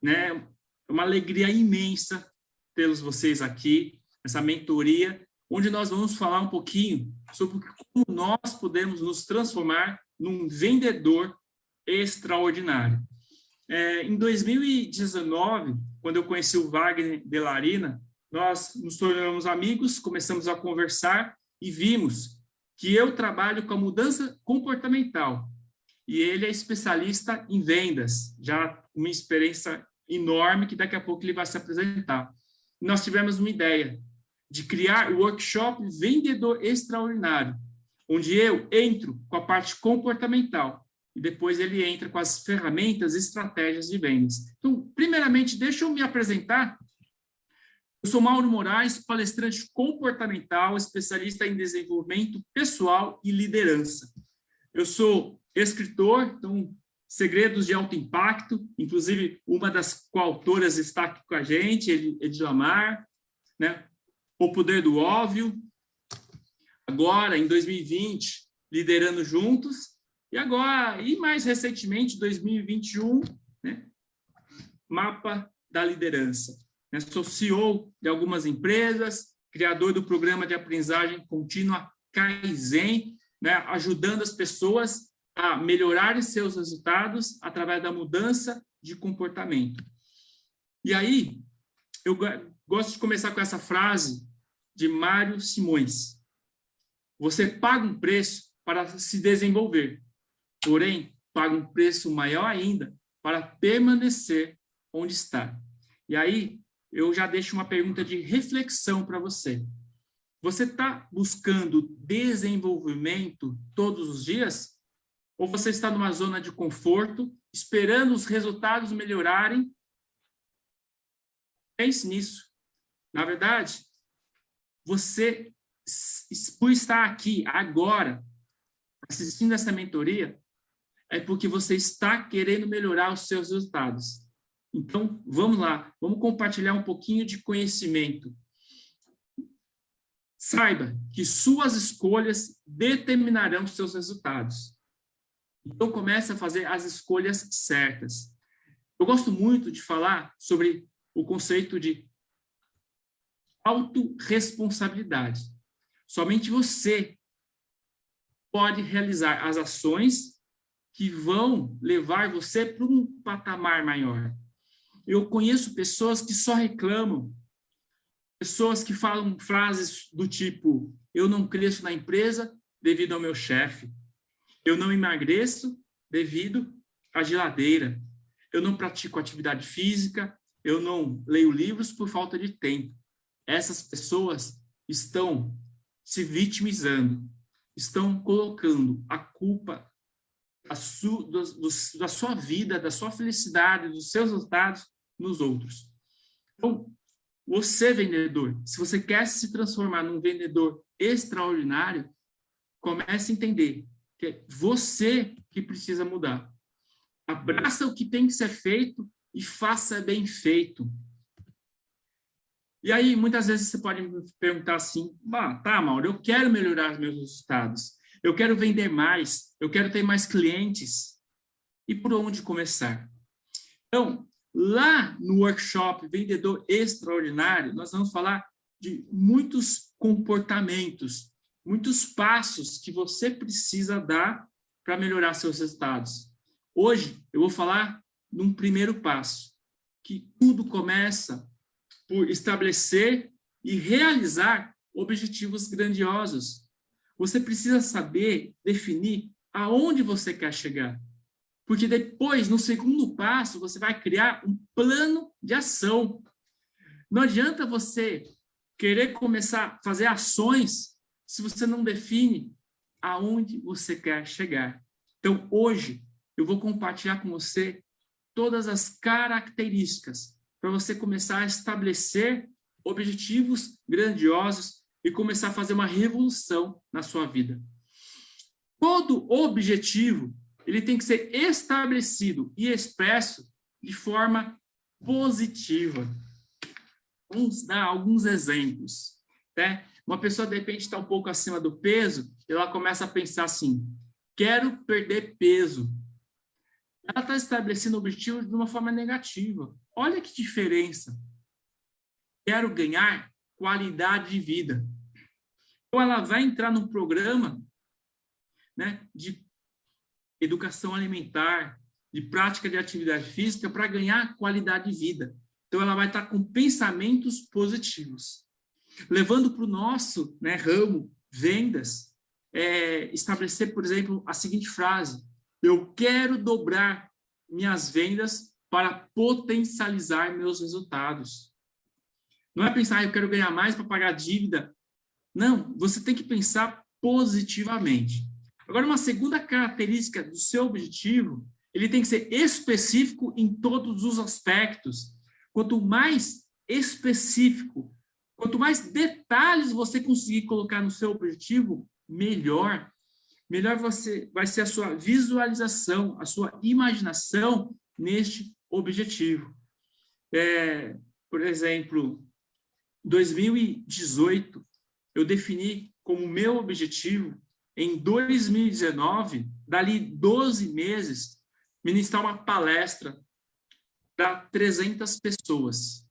né? É uma alegria imensa tê-los vocês aqui, essa mentoria, onde nós vamos falar um pouquinho sobre como nós podemos nos transformar num vendedor extraordinário. Em 2019, quando eu conheci o Wagner Delarina, nós nos tornamos amigos, começamos a conversar e vimos que eu trabalho com a mudança comportamental e ele é especialista em vendas, já uma experiência enorme que daqui a pouco ele vai se apresentar. Nós tivemos uma ideia de criar o workshop Vendedor Extraordinário, onde eu entro com a parte comportamental e depois ele entra com as ferramentas e estratégias de vendas. Então, primeiramente, deixa eu me apresentar. Eu sou Mauro Moraes, palestrante comportamental, especialista em desenvolvimento pessoal e liderança. Eu sou escritor, então, Segredos de Alto Impacto, inclusive uma das coautoras está aqui com a gente, Edilamar, né? O Poder do Óbvio. Agora, em 2020, Liderando Juntos. E agora, e mais recentemente, 2021, né? Mapa da Liderança. Sou CEO de algumas empresas, criador do programa de aprendizagem contínua Kaizen, né? Ajudando as pessoas a melhorarem seus resultados através da mudança de comportamento. E aí, eu gosto de começar com essa frase de Mário Simões. Você paga um preço para se desenvolver, porém, paga um preço maior ainda para permanecer onde está. E aí, eu já deixo uma pergunta de reflexão para você. Você está buscando desenvolvimento todos os dias? Ou você está numa zona de conforto, esperando os resultados melhorarem? Pense nisso. Na verdade, você, por estar aqui agora, assistindo essa mentoria, é porque você está querendo melhorar os seus resultados. Então, vamos lá, vamos compartilhar um pouquinho de conhecimento. Saiba que suas escolhas determinarão os seus resultados. Então, comece a fazer as escolhas certas. Eu gosto muito de falar sobre o conceito de autorresponsabilidade. Somente você pode realizar as ações que vão levar você para um patamar maior. Eu conheço pessoas que só reclamam, pessoas que falam frases do tipo: eu não cresço na empresa devido ao meu chefe. Eu não emagreço devido à geladeira. Eu não pratico atividade física. Eu não leio livros por falta de tempo. Essas pessoas estão se vitimizando, estão colocando a culpa da sua vida, da sua felicidade, dos seus resultados nos outros. Então, você, vendedor, se você quer se transformar num vendedor extraordinário, comece a entender que é você que precisa mudar. Abraça o que tem que ser feito e faça bem feito. E aí, muitas vezes você pode me perguntar assim: tá, Mauro, eu quero melhorar os meus resultados, eu quero vender mais, eu quero ter mais clientes. E por onde começar? Então, lá no workshop Vendedor Extraordinário, nós vamos falar de muitos comportamentos, muitos passos que você precisa dar para melhorar seus resultados. Hoje, eu vou falar num primeiro passo, que tudo começa por estabelecer e realizar objetivos grandiosos. Você precisa saber definir aonde você quer chegar. Porque depois, no segundo passo, você vai criar um plano de ação. Não adianta você querer começar a fazer ações se você não define aonde você quer chegar. Então, hoje, eu vou compartilhar com você todas as características para você começar a estabelecer objetivos grandiosos e começar a fazer uma revolução na sua vida. Todo objetivo, ele tem que ser estabelecido e expresso de forma positiva. Vamos dar alguns exemplos, né? Uma pessoa, de repente, está um pouco acima do peso, e ela começa a pensar assim: quero perder peso. ela está estabelecendo objetivos de uma forma negativa. Olha que diferença. Quero ganhar qualidade de vida. Então, ela vai entrar num programa, né, de educação alimentar, de prática de atividade física para ganhar qualidade de vida. Então, ela vai estar com pensamentos positivos. Levando para o nosso, né, ramo, vendas, estabelecer, por exemplo, a seguinte frase: eu quero dobrar minhas vendas para potencializar meus resultados. Não é pensar, eu quero ganhar mais para pagar a dívida. Não, você tem que pensar positivamente. Agora, uma segunda característica do seu objetivo, ele tem que ser específico em todos os aspectos. Quanto mais específico, quanto mais detalhes você conseguir colocar no seu objetivo, melhor. Melhor vai ser a sua visualização, a sua imaginação neste objetivo. Por exemplo, 2018, eu defini como meu objetivo, em 2019, dali 12 meses, ministrar uma palestra para 300 pessoas.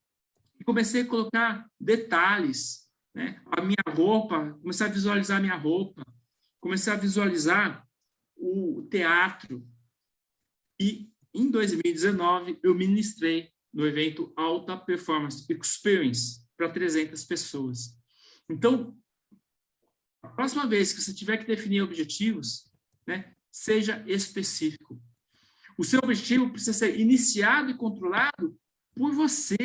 E comecei a colocar detalhes, né? A minha roupa, comecei a visualizar a minha roupa, comecei a visualizar o teatro. E em 2019, eu ministrei no evento Alta Performance Experience para 300 pessoas. Então, a próxima vez que você tiver que definir objetivos, né, seja específico. O seu objetivo precisa ser iniciado e controlado por você.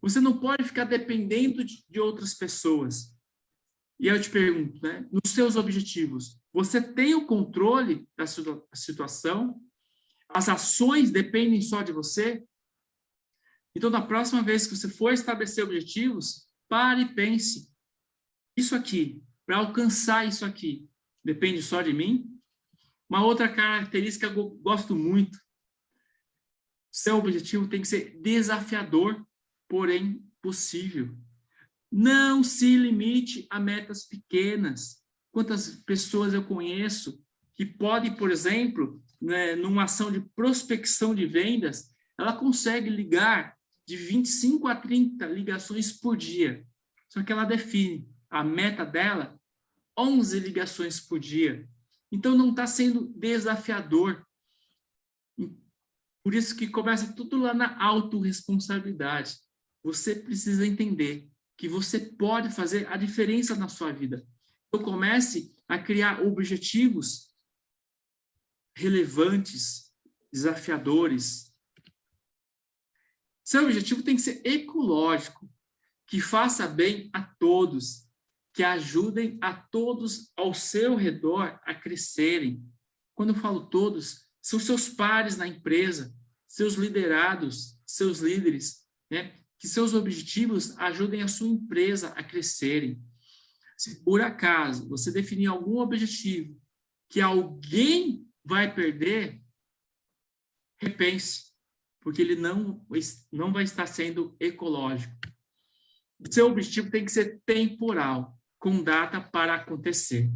Você não pode ficar dependendo de outras pessoas. E eu te pergunto, né, nos seus objetivos, você tem o controle da situação? As ações dependem só de você? Então, da próxima vez que você for estabelecer objetivos, pare e pense. Isso aqui, para alcançar isso aqui, depende só de mim? Uma outra característica que eu gosto muito. Seu objetivo tem que ser desafiador, porém possível. Não se limite a metas pequenas. Quantas pessoas eu conheço que podem, por exemplo, né, numa ação de prospecção de vendas, ela consegue ligar de 25 a 30 ligações por dia. Só que ela define a meta dela 11 ligações por dia. Então, não está sendo desafiador. Por isso que começa tudo lá na autorresponsabilidade. Você precisa entender que você pode fazer a diferença na sua vida. Então, comece a criar objetivos relevantes, desafiadores. Seu objetivo tem que ser ecológico, que faça bem a todos, que ajudem a todos ao seu redor a crescerem. Quando eu falo todos, são seus pares na empresa, seus liderados, seus líderes, né? Que seus objetivos ajudem a sua empresa a crescerem. Se por acaso você definir algum objetivo que alguém vai perder, repense, porque ele não vai estar sendo ecológico. O seu objetivo tem que ser temporal, com data para acontecer.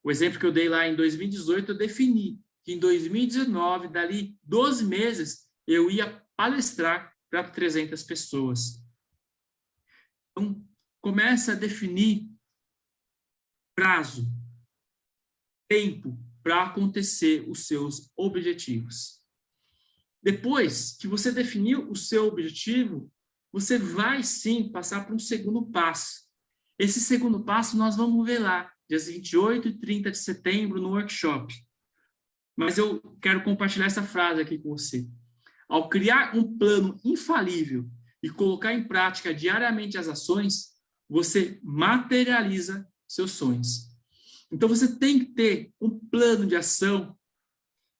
O exemplo que eu dei lá em 2018, eu defini que em 2019, dali 12 meses, eu ia palestrar para 300 pessoas. Então, comece a definir prazo, tempo para acontecer os seus objetivos. Depois que você definiu o seu objetivo, você vai sim passar para um segundo passo. Esse segundo passo nós vamos ver lá, dias 28 e 30 de setembro, no workshop. Mas eu quero compartilhar essa frase aqui com você. Ao criar um plano infalível e colocar em prática diariamente as ações, você materializa seus sonhos. Então, você tem que ter um plano de ação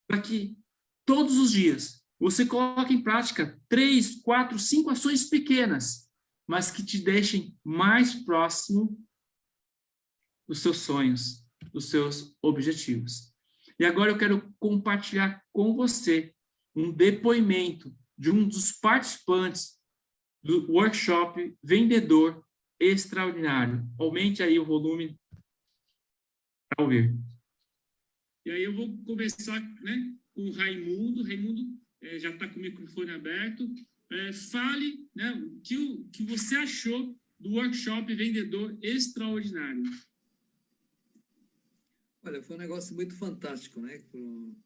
para que todos os dias você coloque em prática 3, 4, 5 ações pequenas, mas que te deixem mais próximo dos seus sonhos, dos seus objetivos. E agora eu quero compartilhar com você um depoimento de um dos participantes do workshop Vendedor Extraordinário. Aumente aí o volume para ouvir. E aí eu vou conversar, né, o Raimundo. Raimundo já está com o microfone aberto. Fale, né, o que você achou do workshop Vendedor Extraordinário. Olha, foi um negócio muito fantástico, né? Como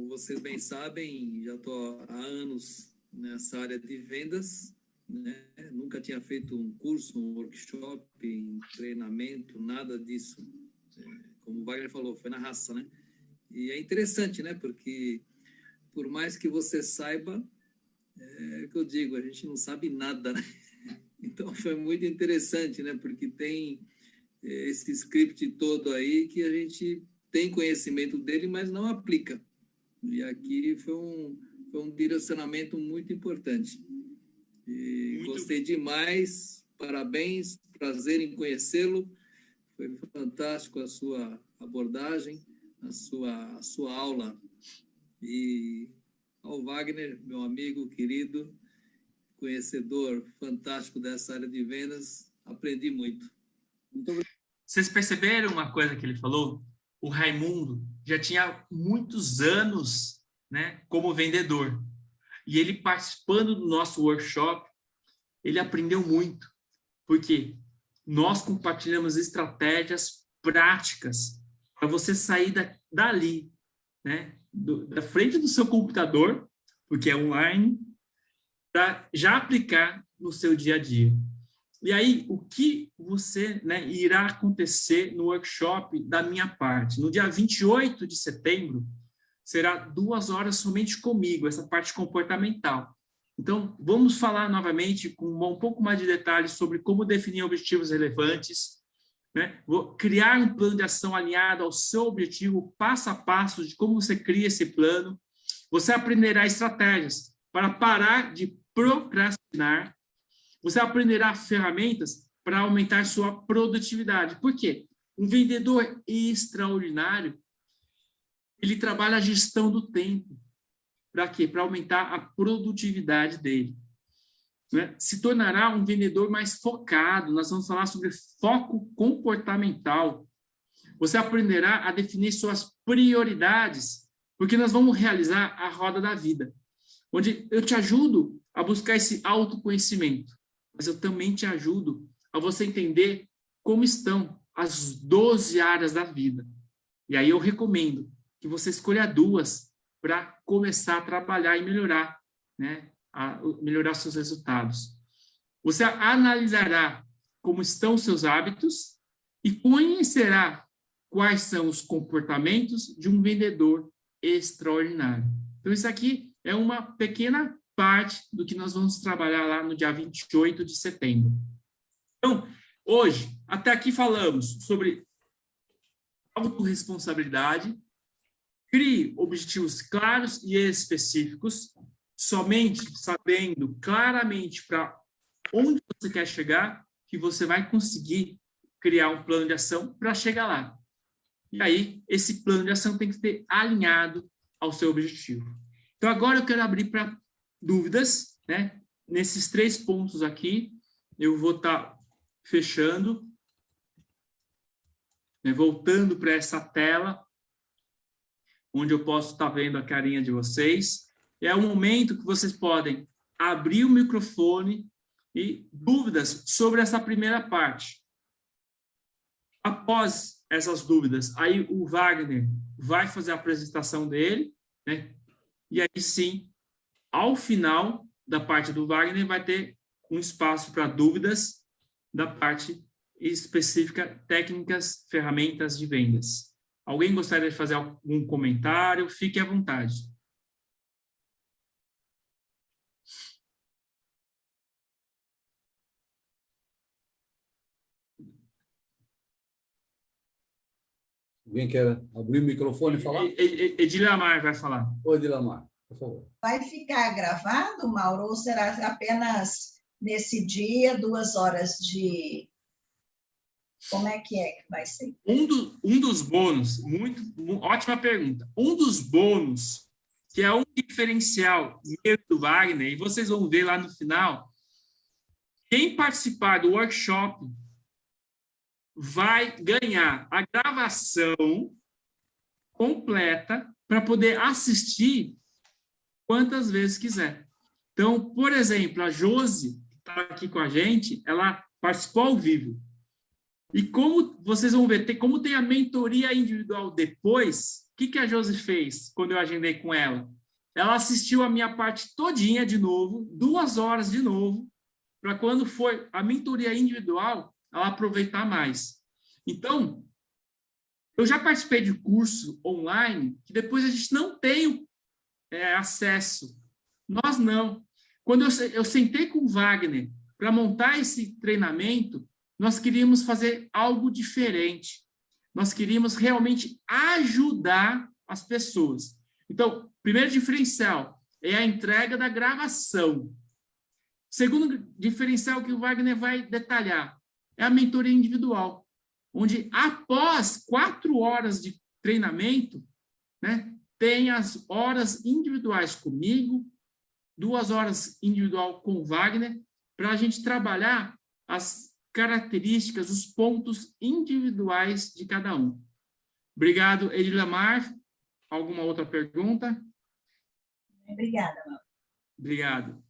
vocês bem sabem, já estou há anos nessa área de vendas, né? Nunca tinha feito um curso, um workshop, um treinamento, nada disso. Como o Wagner falou, foi na raça, né? E é interessante, né? Porque por mais que você saiba, é o que eu digo, a gente não sabe nada, né? Então foi muito interessante, né? Porque tem esse script todo aí que a gente tem conhecimento dele, mas não aplica. E aqui foi um direcionamento muito importante. E gostei demais, parabéns, prazer em conhecê-lo. Foi fantástico a sua abordagem, a sua aula. E ao Wagner, meu amigo querido, conhecedor fantástico dessa área de vendas, aprendi muito. Muito obrigado. Vocês perceberam uma coisa que ele falou? O Raimundo já tinha muitos anos, né, como vendedor. E ele participando do nosso workshop, ele aprendeu muito. Porque nós compartilhamos estratégias práticas para você sair dali, né, da frente do seu computador, porque é online, para já aplicar no seu dia a dia. E aí, o que você, né, irá acontecer no workshop da minha parte? No dia 28 de setembro, será 2 horas somente comigo, essa parte comportamental. Então, vamos falar novamente com um pouco mais de detalhes sobre como definir objetivos relevantes, né? Vou criar um plano de ação alinhado ao seu objetivo, passo a passo de como você cria esse plano. Você aprenderá estratégias para parar de procrastinar. Você aprenderá ferramentas para aumentar sua produtividade. Por quê? Um vendedor extraordinário, ele trabalha a gestão do tempo. Para quê? Para aumentar a produtividade dele. Né? Se tornará um vendedor mais focado. Nós vamos falar sobre foco comportamental. Você aprenderá a definir suas prioridades, porque nós vamos realizar a roda da vida, onde eu te ajudo a buscar esse autoconhecimento, mas eu também te ajudo a você entender como estão as 12 áreas da vida. E aí eu recomendo que você escolha 2 para começar a trabalhar e melhorar, né? Melhorar seus resultados. Você analisará como estão os seus hábitos e conhecerá quais são os comportamentos de um vendedor extraordinário. Então, isso aqui é uma pequena parte do que nós vamos trabalhar lá no dia 28 de setembro. Então, hoje, até aqui falamos sobre autorresponsabilidade, crie objetivos claros e específicos, somente sabendo claramente para onde você quer chegar, que você vai conseguir criar um plano de ação para chegar lá. E aí, esse plano de ação tem que ser alinhado ao seu objetivo. Então, agora eu quero abrir para dúvidas, né? Nesses 3 pontos aqui, eu vou estar fechando, né? Voltando para essa tela, onde eu posso estar vendo a carinha de vocês. É o momento que vocês podem abrir o microfone e dúvidas sobre essa primeira parte. Após essas dúvidas, aí o Wagner vai fazer a apresentação dele, né? E aí sim, ao final da parte do Wagner, vai ter um espaço para dúvidas da parte específica, técnicas, ferramentas de vendas. Alguém gostaria de fazer algum comentário? Fique à vontade. Alguém quer abrir o microfone e falar? Edilamar vai falar. Oi, Edilamar, por favor. Vai ficar gravado, Mauro, ou será apenas nesse dia, 2 horas de... Como é que vai ser? Um dos bônus, ótima pergunta. Um dos bônus, que é um diferencial do Wagner, e vocês vão ver lá no final, quem participar do workshop vai ganhar a gravação completa para poder assistir quantas vezes quiser. Então, por exemplo, a Josi, que está aqui com a gente, ela participou ao vivo. E como vocês vão ver, como tem a mentoria individual depois, o que a Josi fez quando eu agendei com ela? Ela assistiu a minha parte todinha de novo, 2 horas de novo, para quando for a mentoria individual, ela aproveitar mais. Então, eu já participei de curso online que depois a gente não tem acesso. Nós não. Quando eu sentei com o Wagner para montar esse treinamento, nós queríamos fazer algo diferente. Nós queríamos realmente ajudar as pessoas. Então, primeiro diferencial é a entrega da gravação. Segundo diferencial que o Wagner vai detalhar é a mentoria individual, onde após 4 horas de treinamento, né, tem as horas individuais comigo, 2 horas individual com o Wagner, para a gente trabalhar as características, os pontos individuais de cada um. Obrigado, Edilamar. Alguma outra pergunta? Obrigada, Mauro. Obrigado.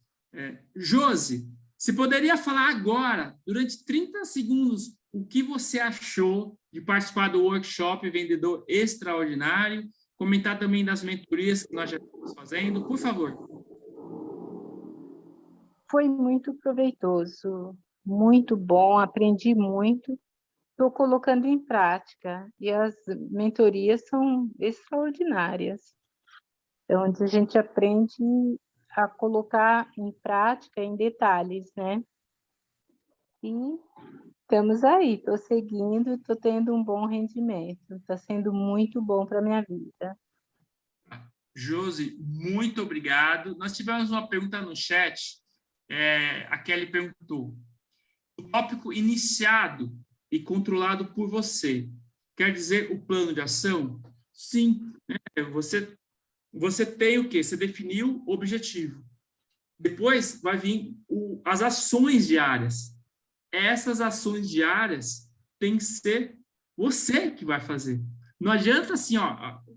Josi, você poderia falar agora, durante 30 segundos, o que você achou de participar do workshop Vendedor Extraordinário, comentar também das mentorias que nós já estamos fazendo, por favor. Foi muito proveitoso, muito bom, aprendi muito, estou colocando em prática, e as mentorias são extraordinárias, onde a gente aprende a colocar em prática, em detalhes, né? E estamos aí, estou seguindo, estou tendo um bom rendimento, está sendo muito bom para a minha vida. Josi, muito obrigado. Nós tivemos uma pergunta no chat, a Kelly perguntou, o tópico iniciado e controlado por você, quer dizer o plano de ação? Sim, você tem o quê? Você definiu o objetivo. Depois vai vir as ações diárias. Essas ações diárias tem que ser você que vai fazer. Não adianta assim,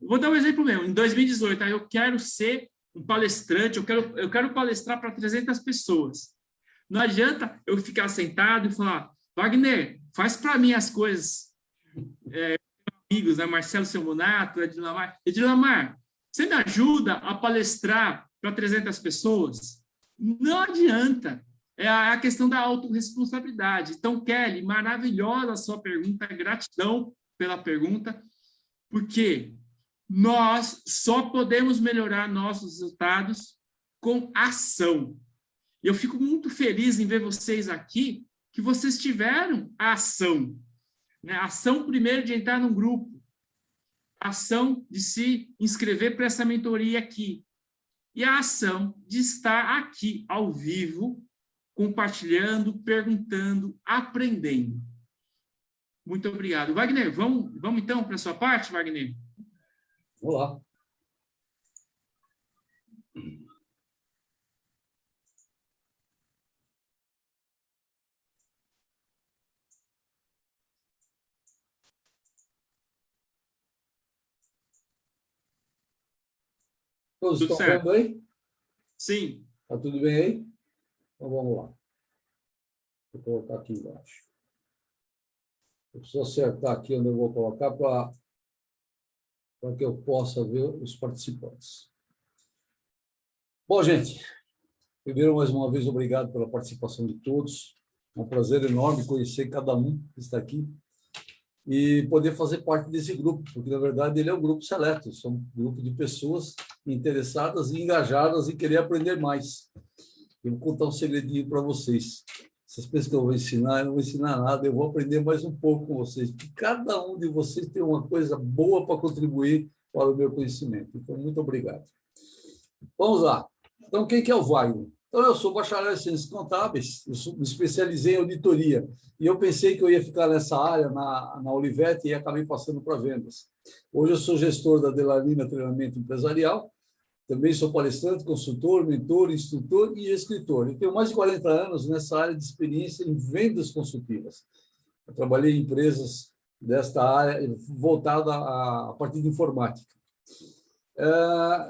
vou dar um exemplo mesmo. Em 2018, eu quero ser um palestrante, eu quero palestrar para 300 pessoas. Não adianta eu ficar sentado e falar, Wagner, faz para mim as coisas. Amigos, né? Marcelo Selmonato, Edilamar, você me ajuda a palestrar para 300 pessoas? Não adianta. É a questão da autorresponsabilidade. Então, Kelly, maravilhosa a sua pergunta, gratidão pela pergunta, porque nós só podemos melhorar nossos resultados com ação. E eu fico muito feliz em ver vocês aqui, que vocês tiveram a ação. Né? A ação, primeiro, de entrar num grupo. A ação de se inscrever para essa mentoria aqui. E a ação de estar aqui, ao vivo, compartilhando, perguntando, aprendendo. Muito obrigado. Wagner, vamos então para a sua parte, Wagner? Vamos lá. Todos Tudo estão certo. vendo aí? Sim. Está tudo bem aí? Então vamos lá. Vou colocar aqui embaixo. Eu preciso acertar aqui onde eu vou colocar para que eu possa ver os participantes. Bom, gente, primeiro, mais uma vez, obrigado pela participação de todos. É um prazer enorme conhecer cada um que está aqui e poder fazer parte desse grupo, porque, na verdade, ele é um grupo seleto, são um grupo de pessoas interessadas e engajadas em querer aprender mais. Eu vou contar um segredinho para vocês. Vocês pensam que eu vou ensinar? Eu não vou ensinar nada, eu vou aprender mais um pouco com vocês, porque cada um de vocês tem uma coisa boa para contribuir para o meu conhecimento. Então, muito obrigado. Vamos lá. Então, quem que é o Wagner? Então, eu sou bacharel em Ciências Contábeis, me especializei em auditoria, e eu pensei que eu ia ficar nessa área, na Olivetti, e acabei passando para vendas. Hoje eu sou gestor da Delarina Treinamento Empresarial, também sou palestrante, consultor, mentor, instrutor e escritor. Eu tenho mais de 40 anos nessa área de experiência em vendas consultivas. Eu trabalhei em empresas desta área voltada à parte de informática.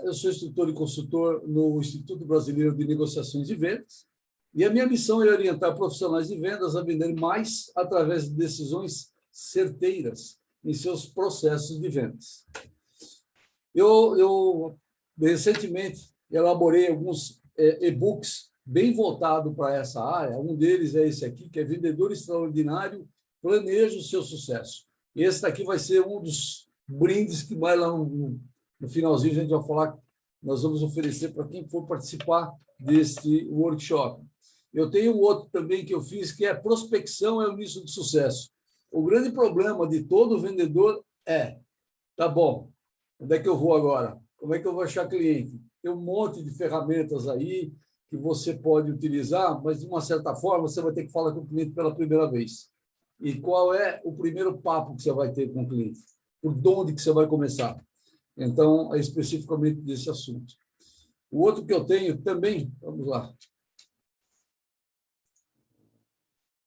Eu sou instrutor e consultor no Instituto Brasileiro de Negociações e Vendas, e a minha missão é orientar profissionais de vendas a venderem mais através de decisões certeiras em seus processos de vendas. Eu recentemente elaborei alguns e-books bem voltados para essa área. Um deles é esse aqui, que é Vendedor Extraordinário, Planeje o Seu Sucesso. E esse daqui vai ser um dos brindes que vai lá no finalzinho a gente vai falar, nós vamos oferecer para quem for participar deste workshop. Eu tenho um outro também que eu fiz, que é Prospecção é o início do sucesso. O grande problema de todo vendedor é, tá bom, onde é que eu vou agora? Como é que eu vou achar cliente? Tem um monte de ferramentas aí que você pode utilizar, mas, de uma certa forma, você vai ter que falar com o cliente pela primeira vez. E qual é o primeiro papo que você vai ter com o cliente? Por onde que você vai começar? Então, é especificamente desse assunto. O outro que eu tenho também, vamos lá.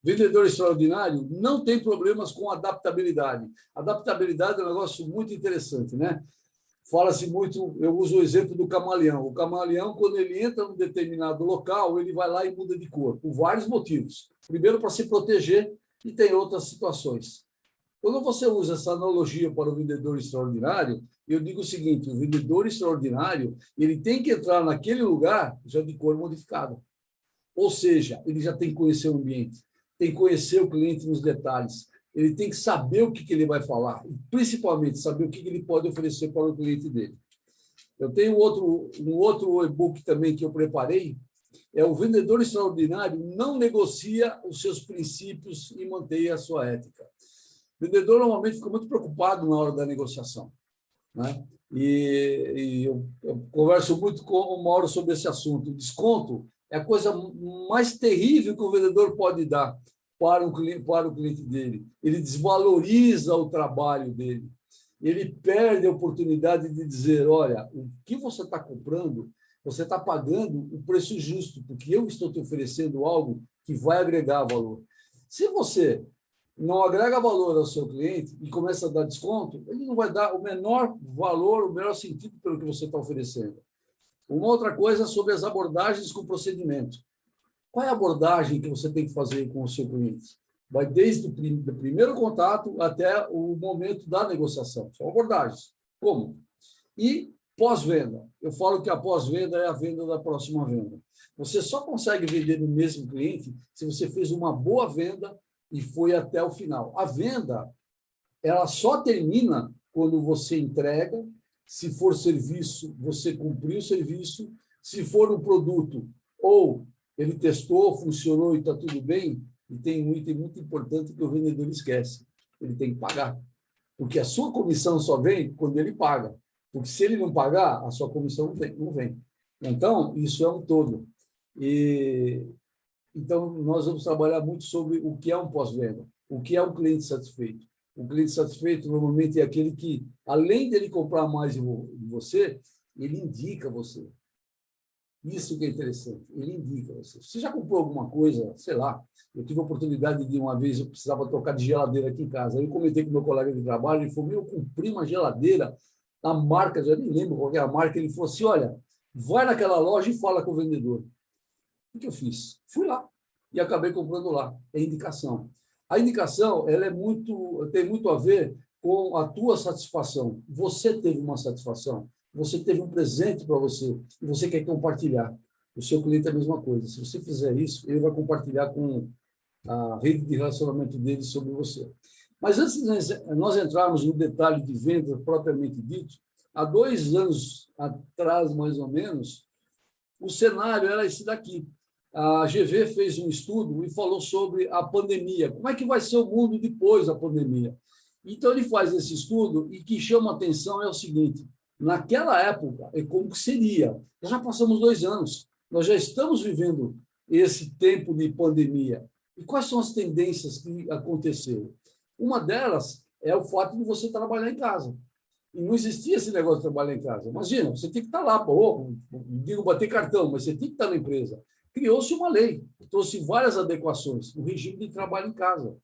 Vendedor extraordinário não tem problemas com adaptabilidade. Adaptabilidade é um negócio muito interessante, né? Fala-se muito, eu uso o exemplo do camaleão. O camaleão, quando ele entra num determinado local, ele vai lá e muda de cor, por vários motivos. Primeiro, para se proteger, e tem outras situações. Quando você usa essa analogia para o vendedor extraordinário, eu digo o seguinte, o vendedor extraordinário, ele tem que entrar naquele lugar já de cor modificada. Ou seja, ele já tem que conhecer o ambiente, tem que conhecer o cliente nos detalhes, ele tem que saber o que ele vai falar, e principalmente saber o que ele pode oferecer para o cliente dele. Eu tenho um outro e-book também que eu preparei, é o vendedor extraordinário não negocia os seus princípios e mantém a sua ética. O vendedor normalmente fica muito preocupado na hora da negociação, né? E eu converso muito com o Mauro sobre esse assunto. O desconto é a coisa mais terrível que o vendedor pode dar para o cliente dele. Ele desvaloriza o trabalho dele. Ele perde a oportunidade de dizer, olha, o que você está comprando, você está pagando o preço justo, porque eu estou te oferecendo algo que vai agregar valor. Se você não agrega valor ao seu cliente e começa a dar desconto, ele não vai dar o menor valor, o menor sentido pelo que você está oferecendo. Uma outra coisa sobre as abordagens com procedimento. Qual é a abordagem que você tem que fazer com o seu cliente? Vai desde o primeiro contato até o momento da negociação. São abordagens. Como? E pós-venda. Eu falo que a pós-venda é a venda da próxima venda. Você só consegue vender no mesmo cliente se você fez uma boa venda e foi até o final. A venda, ela só termina quando você entrega. Se for serviço, você cumpriu o serviço. Se for um produto, ou ele testou, funcionou e está tudo bem, e tem um item muito importante que o vendedor esquece. Ele tem que pagar. Porque a sua comissão só vem quando ele paga. Porque se ele não pagar, a sua comissão não vem. Então, isso é um todo. Então, nós vamos trabalhar muito sobre o que é um pós-venda, o que é um cliente satisfeito. O cliente satisfeito, normalmente, é aquele que, além dele comprar mais de você, ele indica você. Isso que é interessante, ele indica você. Você já comprou alguma coisa, sei lá, eu tive a oportunidade de uma vez, eu precisava trocar de geladeira aqui em casa. Aí eu comentei com meu colega de trabalho, ele falou, eu comprei uma geladeira, a marca, já nem lembro qual é a marca, ele falou assim, olha, vai naquela loja e fala com o vendedor. O que eu fiz? Fui lá e acabei comprando lá. É indicação. A indicação, ela tem muito a ver com a tua satisfação. Você teve uma satisfação, você teve um presente para você e você quer compartilhar. O seu cliente é a mesma coisa. Se você fizer isso, ele vai compartilhar com a rede de relacionamento dele sobre você. Mas antes de nós entrarmos no detalhe de venda propriamente dito, há 2 anos atrás, mais ou menos, o cenário era esse daqui. A GV fez um estudo e falou sobre a pandemia. Como é que vai ser o mundo depois da pandemia? Então, ele faz esse estudo e o que chama a atenção é o seguinte, naquela época, é como que seria? Nós já passamos 2 anos, nós já estamos vivendo esse tempo de pandemia. E quais são as tendências que aconteceram? Uma delas é o fato de você trabalhar em casa. E não existia esse negócio de trabalhar em casa. Imagina, você tem que estar lá, digo bater cartão, mas você tem que estar na empresa. Criou-se uma lei, trouxe várias adequações, o regime de trabalho em casa.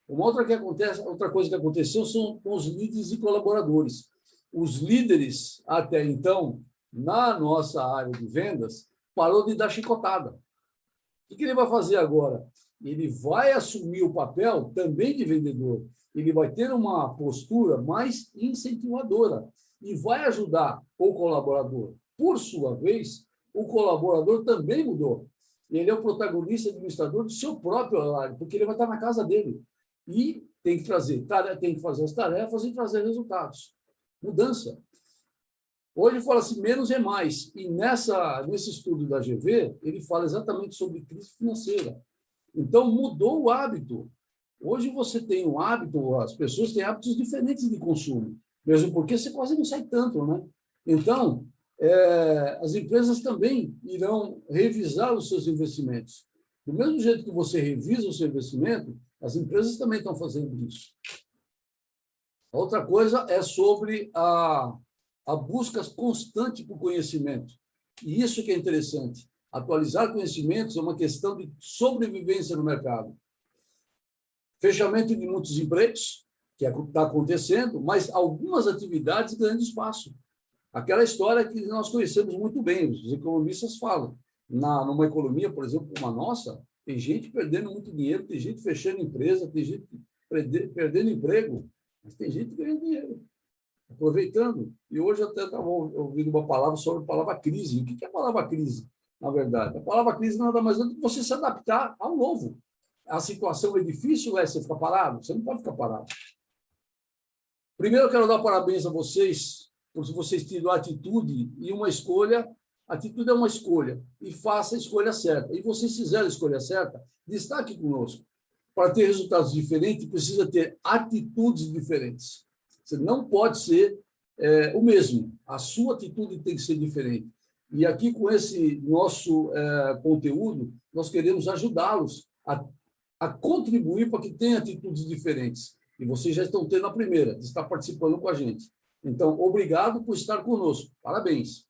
Outra coisa que aconteceu são com os líderes e colaboradores. Os líderes, até então, na nossa área de vendas, parou de dar chicotada. O que ele vai fazer agora? Ele vai assumir o papel também de vendedor. Ele vai ter uma postura mais incentivadora e vai ajudar o colaborador. Por sua vez, o colaborador também mudou. Ele é o protagonista administrador do seu próprio horário, porque ele vai estar na casa dele. E tem que fazer as tarefas e trazer resultados. Mudança. Hoje fala-se menos é mais. E nesse estudo da GV, ele fala exatamente sobre crise financeira. Então, mudou o hábito. Hoje você tem um hábito, as pessoas têm hábitos diferentes de consumo, mesmo porque você quase não sai tanto, né? Então, as empresas também irão revisar os seus investimentos. Do mesmo jeito que você revisa o seu investimento, as empresas também estão fazendo isso. A outra coisa é sobre a busca constante por conhecimento. E isso que é interessante. Atualizar conhecimentos é uma questão de sobrevivência no mercado. Fechamento de muitos empregos, que está acontecendo, mas algumas atividades ganhando espaço. Aquela história que nós conhecemos muito bem, os economistas falam. Numa economia, por exemplo, como a nossa, tem gente perdendo muito dinheiro, tem gente fechando empresa, tem gente perdendo emprego, mas tem gente ganhando dinheiro, aproveitando. E hoje eu até estava ouvindo uma palavra sobre a palavra crise. O que é a palavra crise, na verdade? A palavra crise nada mais é do que você se adaptar ao novo. A situação é difícil, você ficar parado? Você não pode ficar parado. Primeiro, eu quero dar parabéns a vocês, por vocês tiveram atitude e uma escolha. Atitude é uma escolha, e faça a escolha certa. E vocês fizeram a escolha certa, destaque conosco. Para ter resultados diferentes, precisa ter atitudes diferentes. Você não pode ser o mesmo. A sua atitude tem que ser diferente. E aqui, com esse nosso conteúdo, nós queremos ajudá-los a contribuir para que tenha atitudes diferentes. E vocês já estão tendo a primeira, de estar participando com a gente. Então, obrigado por estar conosco. Parabéns.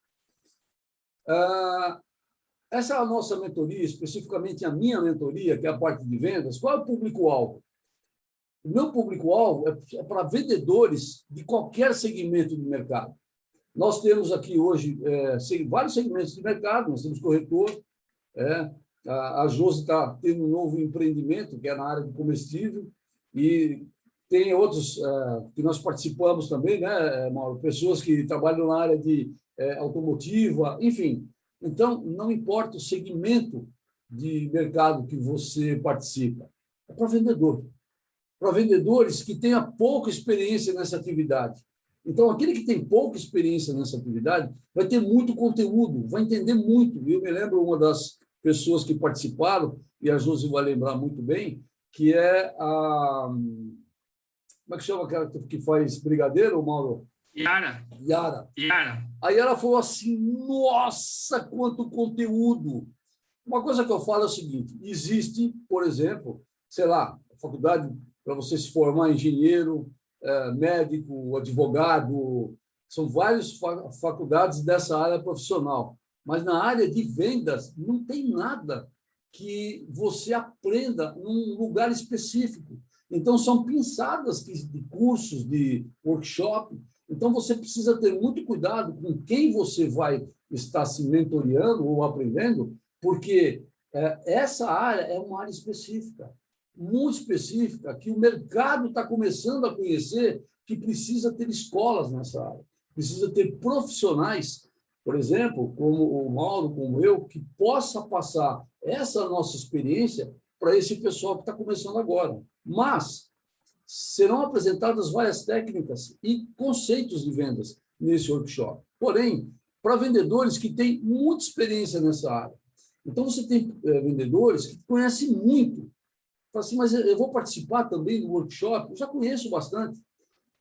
Essa é a nossa mentoria, especificamente a minha mentoria, que é a parte de vendas. Qual é o público-alvo? O meu público-alvo é para vendedores de qualquer segmento de mercado. Nós temos aqui hoje vários segmentos de mercado, nós temos corretor, a Josi está tendo um novo empreendimento, que é na área de comestível, e tem outros que nós participamos também, né, Mauro? Pessoas que trabalham na área de automotiva, enfim. Então, não importa o segmento de mercado que você participa, é para vendedor. Para vendedores que tenham pouca experiência nessa atividade. Então, aquele que tem pouca experiência nessa atividade vai ter muito conteúdo, vai entender muito. Eu me lembro uma das pessoas que participaram, e a Josi vai lembrar muito bem, que é a... Como é que chama aquela que faz brigadeiro, Mauro? Yara. Aí ela falou assim, nossa, quanto conteúdo! Uma coisa que eu falo é o seguinte, existe, por exemplo, sei lá, faculdade para você se formar engenheiro, médico, advogado, são várias faculdades dessa área profissional. Mas na área de vendas não tem nada que você aprenda num lugar específico. Então, são pinçadas de cursos, de workshop. Então, você precisa ter muito cuidado com quem você vai estar se mentoreando ou aprendendo, porque essa área é uma área específica, muito específica, que o mercado está começando a conhecer, que precisa ter escolas nessa área, precisa ter profissionais, por exemplo, como o Mauro, como eu, que possa passar essa nossa experiência para esse pessoal que está começando agora. Mas serão apresentadas várias técnicas e conceitos de vendas nesse workshop. Porém, para vendedores que têm muita experiência nessa área. Então, você tem vendedores que conhecem muito. Fala assim, mas eu vou participar também do workshop? Eu já conheço bastante.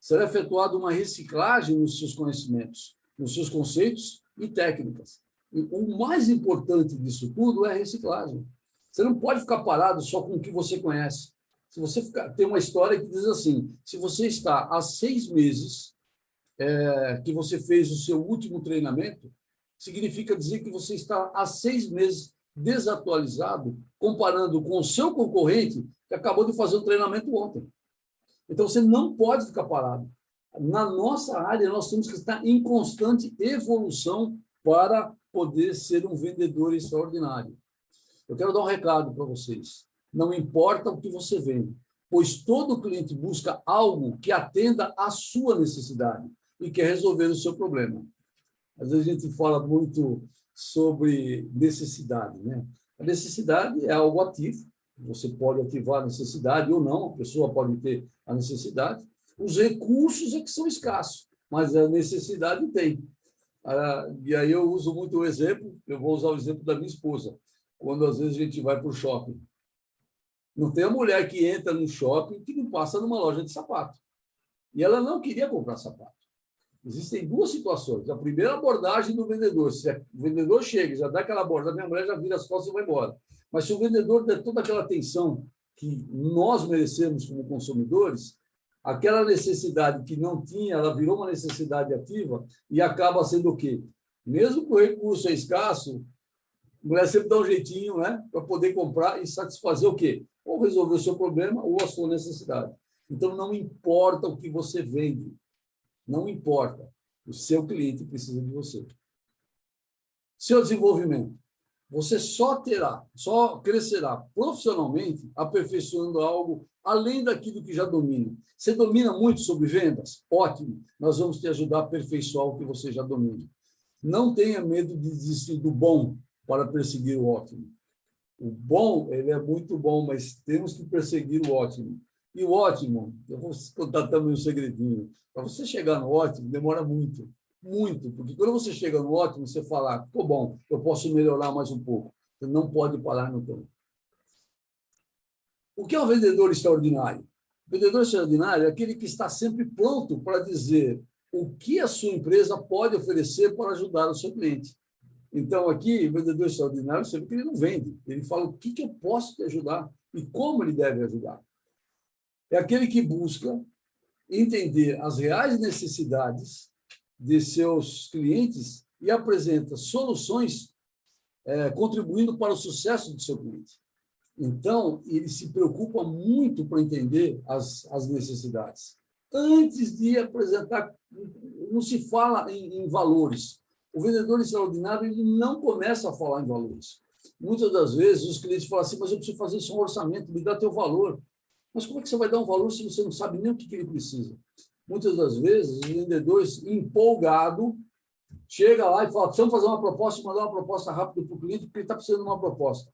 Será efetuada uma reciclagem nos seus conhecimentos, nos seus conceitos e técnicas. E o mais importante disso tudo é a reciclagem. Você não pode ficar parado só com o que você conhece. Se você tem uma história que diz assim, se você está há 6 meses que você fez o seu último treinamento, significa dizer que você está há 6 meses desatualizado comparando com o seu concorrente que acabou de fazer um treinamento ontem. Então, você não pode ficar parado. Na nossa área, nós temos que estar em constante evolução para poder ser um vendedor extraordinário. Eu quero dar um recado para vocês. Não importa o que você vende, pois todo cliente busca algo que atenda à sua necessidade e quer resolver o seu problema. Às vezes a gente fala muito sobre necessidade, né? A necessidade é algo ativo. Você pode ativar a necessidade ou não, a pessoa pode ter a necessidade. Os recursos é que são escassos, mas a necessidade tem. E aí eu uso muito o exemplo, eu vou usar o exemplo da minha esposa, quando às vezes a gente vai para o shopping. Não tem a mulher que entra no shopping que não passa numa loja de sapato. E ela não queria comprar sapato. Existem duas situações. A primeira abordagem do vendedor. Se o vendedor chega, já dá aquela abordagem, minha mulher já vira as costas e vai embora. Mas se o vendedor der toda aquela atenção que nós merecemos como consumidores, aquela necessidade que não tinha, ela virou uma necessidade ativa e acaba sendo o quê? Mesmo que o recurso é escasso, a mulher sempre dá um jeitinho, né, para poder comprar e satisfazer o quê? Ou resolver o seu problema ou a sua necessidade. Então, não importa o que você vende, não importa. O seu cliente precisa de você. Seu desenvolvimento. Você só crescerá profissionalmente aperfeiçoando algo além daquilo que já domina. Você domina muito sobre vendas? Ótimo. Nós vamos te ajudar a aperfeiçoar o que você já domina. Não tenha medo de desistir do bom para perseguir o ótimo. O bom, ele é muito bom, mas temos que perseguir o ótimo. E o ótimo, eu vou contar também um segredinho. Para você chegar no ótimo, demora muito. Muito, porque quando você chega no ótimo, você fala, ficou bom, eu posso melhorar mais um pouco. Você não pode parar no tempo. O que é um vendedor extraordinário? O vendedor extraordinário é aquele que está sempre pronto para dizer o que a sua empresa pode oferecer para ajudar o seu cliente. Então, aqui, o vendedor extraordinário, você vê que ele não vende. Ele fala o que eu posso te ajudar e como ele deve ajudar. É aquele que busca entender as reais necessidades de seus clientes e apresenta soluções contribuindo para o sucesso do seu cliente. Então, ele se preocupa muito para entender as necessidades. Antes de apresentar, não se fala em valores. O vendedor extraordinário ele não começa a falar em valores. Muitas das vezes, os clientes falam assim, mas eu preciso fazer só um orçamento, me dá teu valor. Mas como é que você vai dar um valor se você não sabe nem o que ele precisa? Muitas das vezes, os vendedores empolgados chegam lá e falam, precisamos fazer uma proposta, mandar uma proposta rápida para o cliente, porque ele está precisando de uma proposta.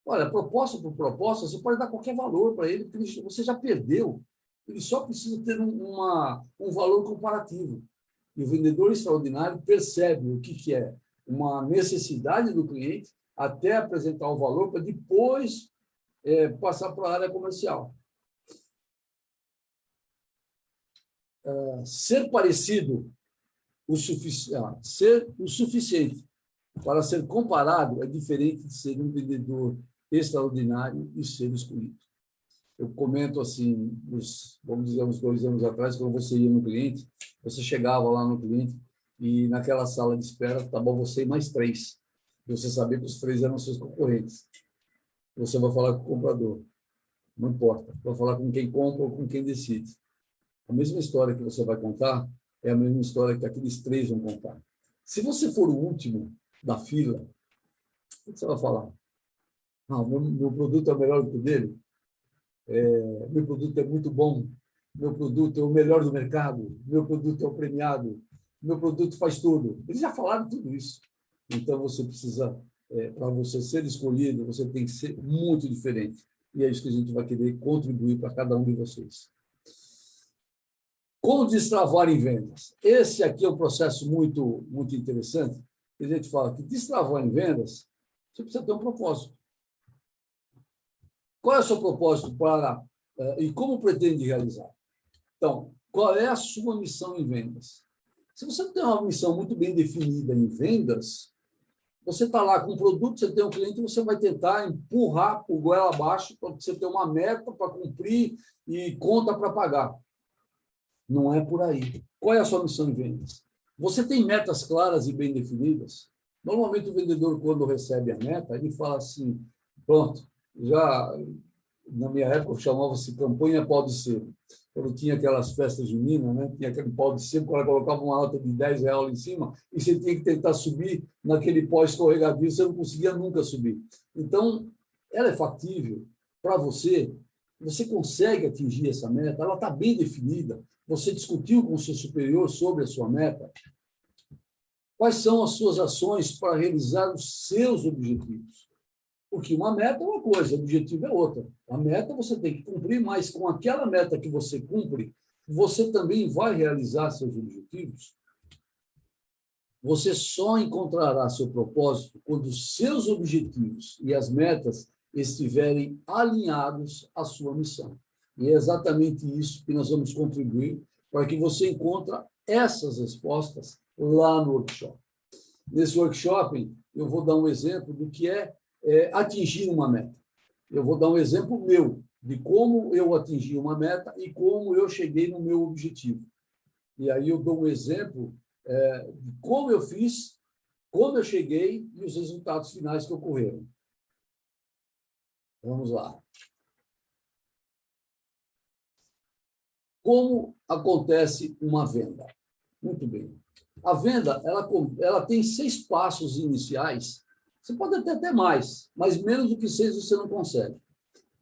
Olha, proposta por proposta, você pode dar qualquer valor para ele, porque você já perdeu. Ele só precisa ter um valor comparativo. E o vendedor extraordinário percebe o que é uma necessidade do cliente até apresentar o valor para depois passar para a área comercial. Ser parecido ser o suficiente para ser comparado é diferente de ser um vendedor extraordinário e ser escolhido. Eu comento assim, vamos dizer, uns 2 anos atrás, quando você ia no cliente, você chegava lá no cliente e naquela sala de espera estava você e mais 3. E você sabia que os 3 eram seus concorrentes. Você vai falar com o comprador. Não importa. Vai falar com quem compra ou com quem decide. A mesma história que você vai contar é a mesma história que aqueles 3 vão contar. Se você for o último da fila, o que você vai falar? Meu produto é melhor do que o dele? Meu produto é muito bom, meu produto é o melhor do mercado, meu produto é o premiado, meu produto faz tudo. Eles já falaram tudo isso. Então, você precisa, para você ser escolhido, você tem que ser muito diferente. E é isso que a gente vai querer contribuir para cada um de vocês. Como destravar em vendas? Esse aqui é um processo muito, muito interessante. A gente fala que destravar em vendas, você precisa ter um propósito. Qual é o seu propósito e como pretende realizar? Então, qual é a sua missão em vendas? Se você não tem uma missão muito bem definida em vendas, você está lá com um produto, você tem um cliente, você vai tentar empurrar por goela abaixo para você ter uma meta para cumprir e conta para pagar. Não é por aí. Qual é a sua missão em vendas? Você tem metas claras e bem definidas? Normalmente, o vendedor, quando recebe a meta, ele fala assim, pronto, já na minha época chamava-se campanha pau de sebo. Quando tinha aquelas festas juninas, né? Tinha aquele pau de sebo, o cara colocava uma nota de R$10 lá em cima e você tinha que tentar subir naquele pau escorregadio, você não conseguia nunca subir. Então, ela é factível para você, você consegue atingir essa meta, ela está bem definida, você discutiu com o seu superior sobre a sua meta. Quais são as suas ações para realizar os seus objetivos? Porque uma meta é uma coisa, o objetivo é outra. A meta você tem que cumprir, mas com aquela meta que você cumpre, você também vai realizar seus objetivos. Você só encontrará seu propósito quando os seus objetivos e as metas estiverem alinhados à sua missão. E é exatamente isso que nós vamos contribuir para que você encontre essas respostas lá no workshop. Nesse workshop, eu vou dar um exemplo do que é atingir uma meta. Eu vou dar um exemplo meu, de como eu atingi uma meta e como eu cheguei no meu objetivo. E aí eu dou um exemplo de como eu fiz, como eu cheguei e os resultados finais que ocorreram. Vamos lá. Como acontece uma venda? Muito bem. A venda, ela tem 6 passos iniciais. Você pode até mais, mas menos do que 6 você não consegue.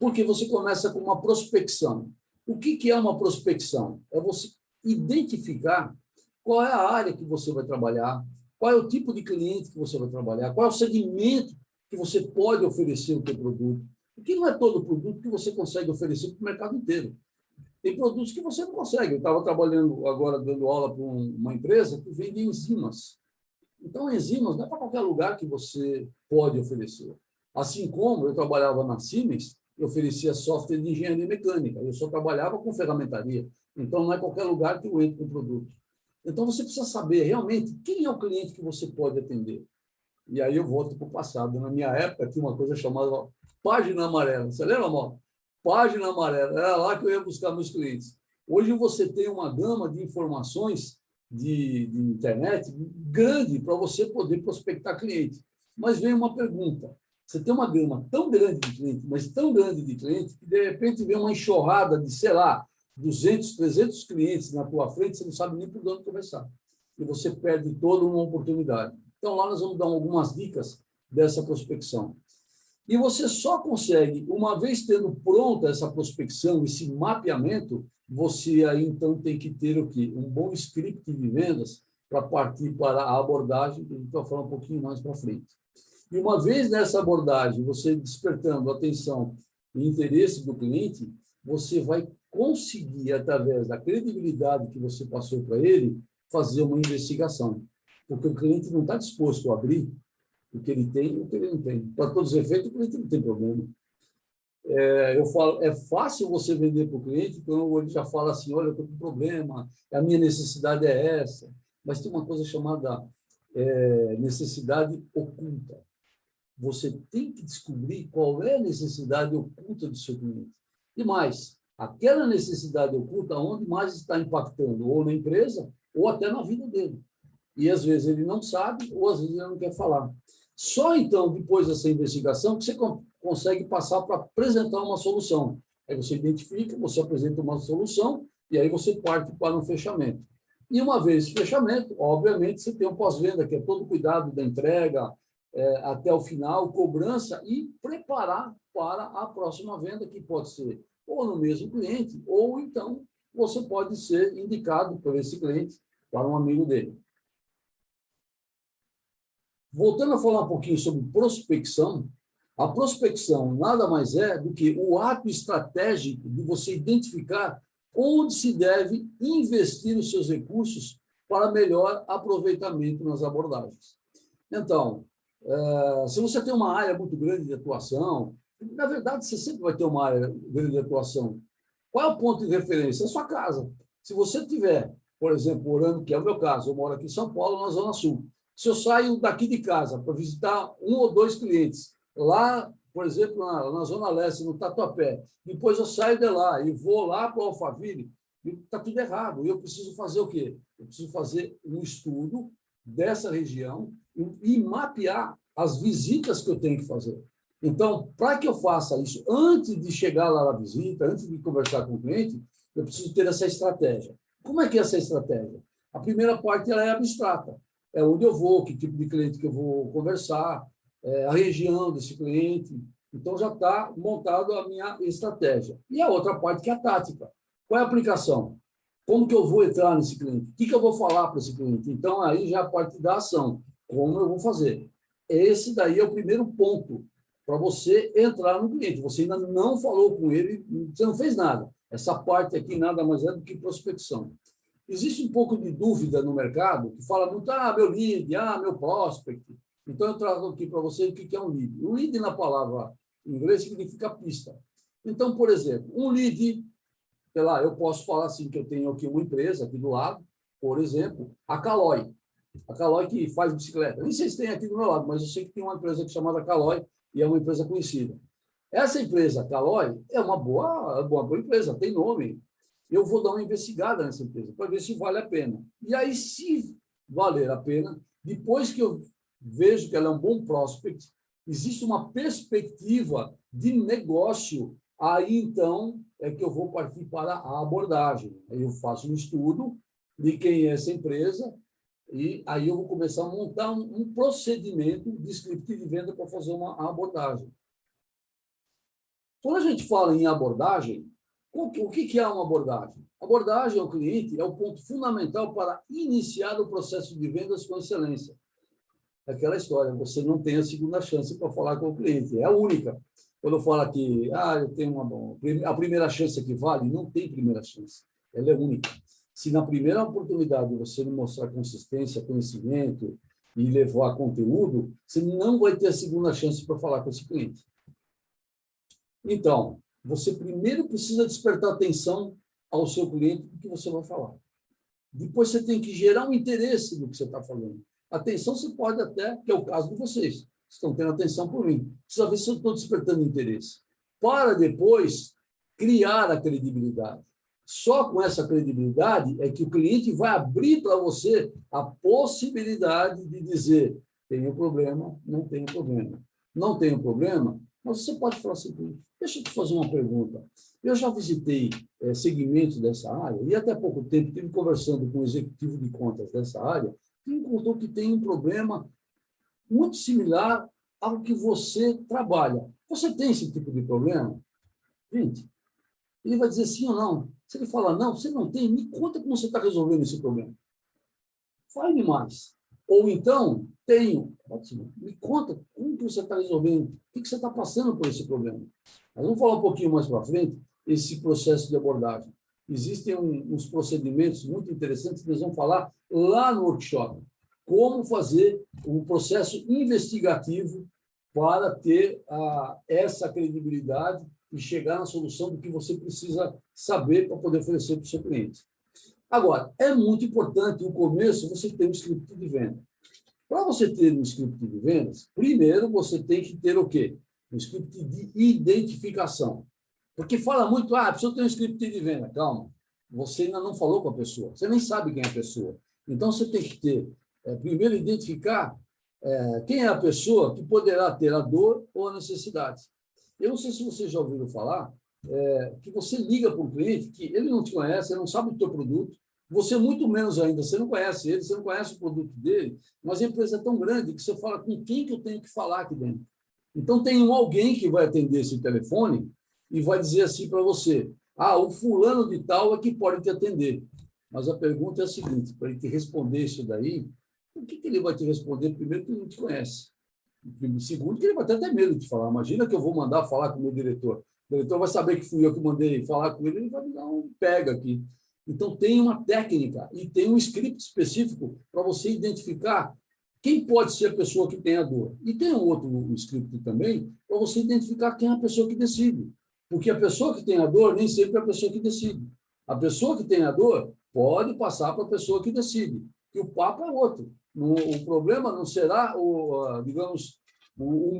Porque você começa com uma prospecção. O que é uma prospecção? É você identificar qual é a área que você vai trabalhar, qual é o tipo de cliente que você vai trabalhar, qual é o segmento que você pode oferecer o seu produto. Porque não é todo produto que você consegue oferecer para o mercado inteiro. Tem produtos que você não consegue. Eu estava trabalhando agora, dando aula para uma empresa que vende enzimas. Então, enzimas não é para qualquer lugar que você pode oferecer. Assim como eu trabalhava na Siemens, eu oferecia software de engenharia mecânica. Eu só trabalhava com ferramentaria. Então, não é qualquer lugar que eu entro com produto. Então, você precisa saber realmente quem é o cliente que você pode atender. E aí eu volto para o passado. Na minha época, tinha uma coisa chamada página amarela. Você lembra, Mauro? Página amarela. Era lá que eu ia buscar meus clientes. Hoje você tem uma gama de informações de internet grande para você poder prospectar cliente. Mas vem uma pergunta. Você tem uma gama tão grande de cliente, mas tão grande de cliente, que de repente vem uma enxurrada de, sei lá, 200, 300 clientes na tua frente, você não sabe nem por onde começar. E você perde toda uma oportunidade. Então, lá nós vamos dar algumas dicas dessa prospecção. E você só consegue, uma vez tendo pronta essa prospecção, esse mapeamento, você aí, então, tem que ter o quê? Um bom script de vendas para partir para a abordagem, que a gente vai falar um pouquinho mais para frente. E uma vez nessa abordagem, você despertando a atenção e interesse do cliente, você vai conseguir, através da credibilidade que você passou para ele, fazer uma investigação. Porque o cliente não está disposto a abrir o que ele tem e o que ele não tem. Para todos os efeitos, o cliente não tem problema. Eu falo, é fácil você vender para o cliente, então ele já fala assim, olha, eu estou com problema, a minha necessidade é essa. Mas tem uma coisa chamada necessidade oculta. Você tem que descobrir qual é a necessidade oculta do seu cliente. E mais, aquela necessidade oculta, onde mais está impactando, ou na empresa, ou até na vida dele. E, às vezes, ele não sabe, ou, às vezes, ele não quer falar. Só, então, depois dessa investigação, que você consegue passar para apresentar uma solução. Aí você identifica, você apresenta uma solução, e aí você parte para um fechamento. E, uma vez fechamento, obviamente, você tem um pós-venda, que é todo o cuidado da entrega, até o final, cobrança e preparar para a próxima venda, que pode ser ou no mesmo cliente, ou então você pode ser indicado por esse cliente para um amigo dele. Voltando a falar um pouquinho sobre prospecção, a prospecção nada mais é do que o ato estratégico de você identificar onde se deve investir os seus recursos para melhor aproveitamento nas abordagens. Então, se você tem uma área muito grande de atuação, na verdade, você sempre vai ter uma área grande de atuação. Qual é o ponto de referência? A sua casa. Se você tiver, por exemplo, morando, que é o meu caso, eu moro aqui em São Paulo, na Zona Sul. Se eu saio daqui de casa para visitar 1 ou 2 clientes, lá, por exemplo, na Zona Leste, no Tatuapé, depois eu saio de lá e vou lá para o Alphaville, está tudo errado. E eu preciso fazer o quê? Eu preciso fazer um estudo dessa região e mapear as visitas que eu tenho que fazer. Então, para que eu faça isso, antes de chegar lá na visita, antes de conversar com o cliente, eu preciso ter essa estratégia. Como é que é essa estratégia? A primeira parte ela é abstrata. É onde eu vou, que tipo de cliente que eu vou conversar, a região desse cliente. Então, já está montado a minha estratégia. E a outra parte que é a tática. Qual é a aplicação? Como que eu vou entrar nesse cliente? O que eu vou falar para esse cliente? Então, aí já a parte da ação. Como eu vou fazer? Esse daí é o primeiro ponto para você entrar no cliente. Você ainda não falou com ele, você não fez nada. Essa parte aqui nada mais é do que prospecção. Existe um pouco de dúvida no mercado, que fala muito, meu lead, meu prospect. Então, eu trago aqui para você o que é um lead. O lead, na palavra em inglês, significa pista. Então, por exemplo, um lead, sei lá, eu posso falar assim, que eu tenho aqui uma empresa aqui do lado, por exemplo, a Caloi. A Caloi que faz bicicleta. Nem sei se tem aqui do meu lado, mas eu sei que tem uma empresa chamada Caloi, e é uma empresa conhecida. Essa empresa, Caloi, é uma boa empresa, tem nome. Eu vou dar uma investigada nessa empresa para ver se vale a pena. E aí, se valer a pena, depois que eu vejo que ela é um bom prospect, existe uma perspectiva de negócio, aí então é que eu vou partir para a abordagem. Aí eu faço um estudo de quem é essa empresa e aí eu vou começar a montar um procedimento de script de venda para fazer uma abordagem. Quando a gente fala em abordagem, o que é uma abordagem? Abordagem ao cliente é o ponto fundamental para iniciar o processo de vendas com excelência. Aquela história, você não tem a segunda chance para falar com o cliente, é a única. Quando eu falo aqui, eu tenho a primeira chance que vale, não tem primeira chance, ela é única. Se na primeira oportunidade você não mostrar consistência, conhecimento e levar conteúdo, você não vai ter a segunda chance para falar com esse cliente. Então, você primeiro precisa despertar atenção ao seu cliente do que você vai falar. Depois você tem que gerar um interesse no que você está falando. Atenção você pode até, que é o caso de vocês, estão tendo atenção por mim. Precisa ver se eu estou despertando interesse. Para depois criar a credibilidade. Só com essa credibilidade é que o cliente vai abrir para você a possibilidade de dizer tenho problema, não tenho problema. Não tenho problema, mas você pode falar assim, deixa eu te fazer uma pergunta. Eu já visitei segmentos dessa área e até há pouco tempo estive conversando com um executivo de contas dessa área que me contou que tem um problema muito similar ao que você trabalha. Você tem esse tipo de problema? Gente, ele vai dizer sim ou não. Se ele falar não, você não tem, me conta como você está resolvendo esse problema. Fale mais. Ou então, tenho. Ótimo. Me conta como que você está resolvendo, o que você está passando por esse problema. Nós vamos falar um pouquinho mais para frente esse processo de abordagem. Existem uns procedimentos muito interessantes que nós vamos falar lá no workshop. Como fazer um processo investigativo para ter essa credibilidade e chegar na solução do que você precisa saber para poder oferecer para o seu cliente. Agora, é muito importante, no começo, você ter um script de venda. Para você ter um script de vendas, primeiro você tem que ter o quê? Um script de identificação. Porque fala muito, precisa ter um script de venda. Calma, você ainda não falou com a pessoa, você nem sabe quem é a pessoa. Então, você tem que ter, primeiro, identificar quem é a pessoa que poderá ter a dor ou a necessidade. Eu não sei se vocês já ouviram falar que você liga para um cliente que ele não te conhece, ele não sabe do teu produto, você muito menos ainda, você não conhece ele, você não conhece o produto dele, mas a empresa é tão grande que você fala com quem que eu tenho que falar aqui dentro. Então, tem alguém que vai atender esse telefone e vai dizer assim para você, o fulano de tal é que pode te atender. Mas a pergunta é a seguinte, para ele te responder isso daí, o que ele vai te responder? Primeiro, que ele não te conhece. Segundo, que ele vai ter até medo de falar. Imagina que eu vou mandar falar com o meu diretor. O diretor vai saber que fui eu que mandei falar com ele, ele vai me dar um pega aqui. Então, tem uma técnica e tem um script específico para você identificar quem pode ser a pessoa que tem a dor. E tem um outro script também para você identificar quem é a pessoa que decide. Porque a pessoa que tem a dor nem sempre é a pessoa que decide. A pessoa que tem a dor pode passar para a pessoa que decide. E o papo é outro. O problema não será, o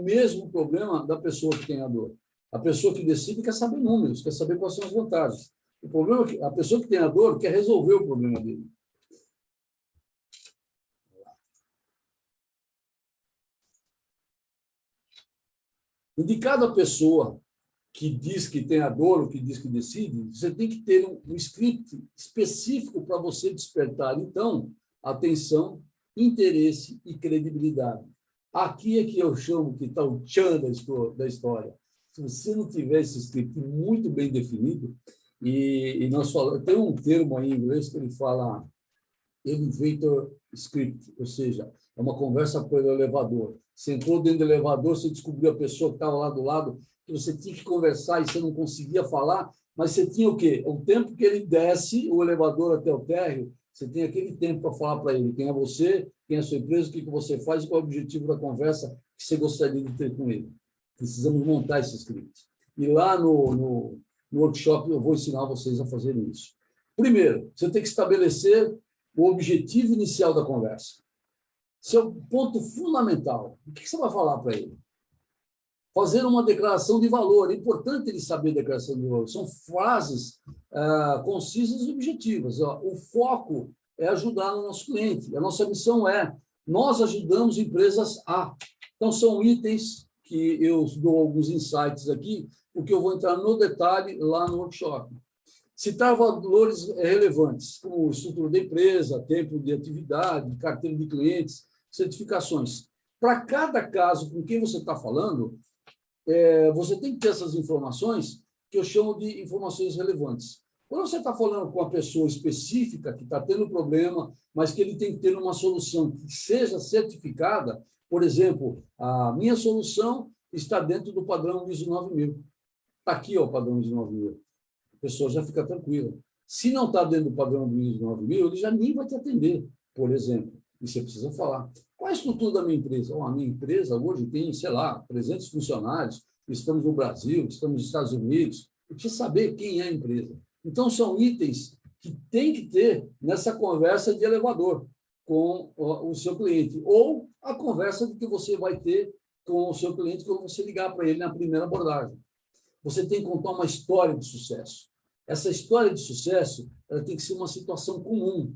mesmo problema da pessoa que tem a dor. A pessoa que decide quer saber números, quer saber quais são as vantagens. O problema é que a pessoa que tem a dor quer resolver o problema dele. E de cada pessoa que diz que tem a dor ou que diz que decide, você tem que ter um script específico para você despertar, então, atenção, interesse e credibilidade. Aqui é que eu chamo que está o tchan da história. Se você não tiver esse script muito bem definido, e nós falamos, tem um termo aí em inglês que ele fala elevator script, ou seja, é uma conversa pelo elevador. Você entrou dentro do elevador, você descobriu a pessoa que estava lá do lado, que você tinha que conversar e você não conseguia falar, mas você tinha o quê? O tempo que ele desce o elevador até o térreo, você tem aquele tempo para falar para ele quem é você, quem é a sua empresa, o que você faz e qual é o objetivo da conversa que você gostaria de ter com ele. Precisamos montar esse script. E lá no workshop eu vou ensinar vocês a fazerem isso. Primeiro, você tem que estabelecer o objetivo inicial da conversa. Esse é o ponto fundamental. O que você vai falar para ele? Fazer uma declaração de valor. É importante ele saber a declaração de valor. São frases concisas e objetivas. O foco é ajudar o nosso cliente. A nossa missão é, nós ajudamos empresas a. Então, são itens que eu dou alguns insights aqui, porque eu vou entrar no detalhe lá no workshop. Citar valores relevantes, como estrutura da empresa, tempo de atividade, carteira de clientes, certificações. Para cada caso com quem você está falando, você tem que ter essas informações que eu chamo de informações relevantes. Quando você está falando com uma pessoa específica que está tendo problema, mas que ele tem que ter uma solução que seja certificada, por exemplo, a minha solução está dentro do padrão ISO 9000. Está aqui ó, o padrão ISO 9000. A pessoa já fica tranquila. Se não está dentro do padrão do ISO 9000, ele já nem vai te atender, por exemplo. E você precisa falar. Qual é a estrutura da minha empresa? A minha empresa hoje tem, sei lá, 300 funcionários, estamos no Brasil, estamos nos Estados Unidos. Eu preciso saber quem é a empresa. Então, são itens que tem que ter nessa conversa de elevador com o seu cliente, ou a conversa que você vai ter com o seu cliente quando você ligar para ele na primeira abordagem. Você tem que contar uma história de sucesso. Essa história de sucesso ela tem que ser uma situação comum.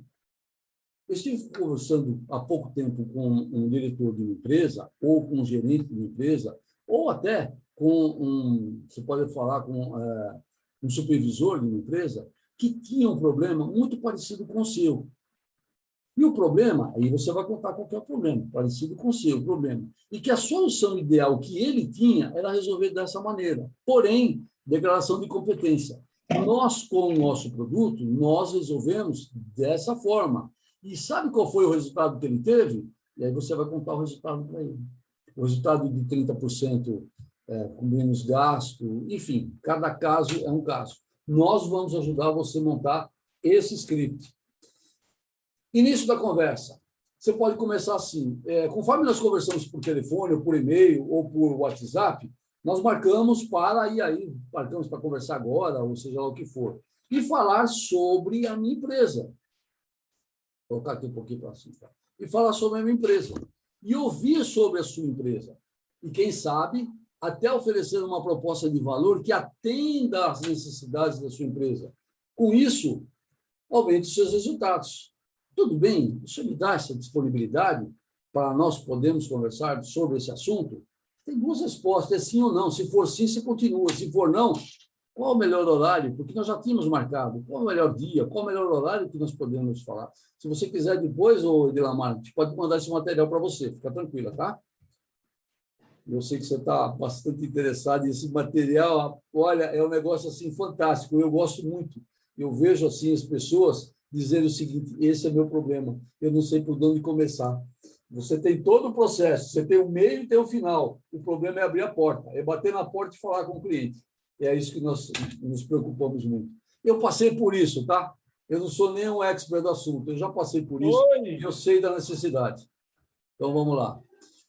Eu estive conversando há pouco tempo com um diretor de uma empresa, ou com um gerente de uma empresa, ou até com você pode falar com um supervisor de uma empresa, que tinha um problema muito parecido com o seu. E o problema, aí você vai contar qual que é o problema, parecido com o seu problema. E que a solução ideal que ele tinha era resolver dessa maneira. Porém, declaração de competência. Nós, com o nosso produto, nós resolvemos dessa forma. E sabe qual foi o resultado que ele teve? E aí você vai contar o resultado para ele. O resultado de 30% com menos gasto, enfim, cada caso é um caso. Nós vamos ajudar você a montar esse script. Início da conversa. Você pode começar assim. Conforme nós conversamos por telefone, ou por e-mail, ou por WhatsApp, nós marcamos marcamos para conversar agora, ou seja lá o que for, e falar sobre a minha empresa. Vou colocar aqui um pouquinho para cima. E falar sobre a minha empresa. E ouvir sobre a sua empresa. E, quem sabe, até oferecer uma proposta de valor que atenda às necessidades da sua empresa. Com isso, aumente os seus resultados. Tudo bem, o senhor me dá essa disponibilidade para nós podermos conversar sobre esse assunto? Tem duas respostas, é sim ou não. Se for sim, você continua. Se for não, qual o melhor horário? Porque nós já tínhamos marcado. Qual o melhor dia? Qual o melhor horário que nós podemos falar? Se você quiser depois, Edilamar, a gente pode mandar esse material para você. Fica tranquila, tá? Eu sei que você está bastante interessado nesse material. Olha, é um negócio assim fantástico. Eu gosto muito. Eu vejo assim as pessoas dizendo o seguinte: esse é meu problema. Eu não sei por onde começar. Você tem todo o processo. Você tem o meio e tem o final. O problema é abrir a porta. É bater na porta e falar com o cliente. É isso que nós nos preocupamos muito. Eu passei por isso, tá? Eu não sou nem um expert do assunto. Eu já passei por isso e eu sei da necessidade. Então, vamos lá.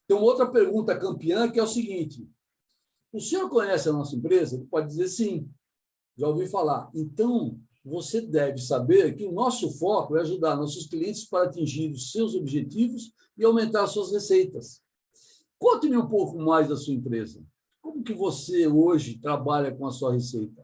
Tem uma outra pergunta campeã, que é o seguinte: o senhor conhece a nossa empresa? Ele pode dizer sim. Já ouvi falar. Então, você deve saber que o nosso foco é ajudar nossos clientes para atingir os seus objetivos e aumentar suas receitas. Conte-me um pouco mais da sua empresa. Como que você hoje trabalha com a sua receita?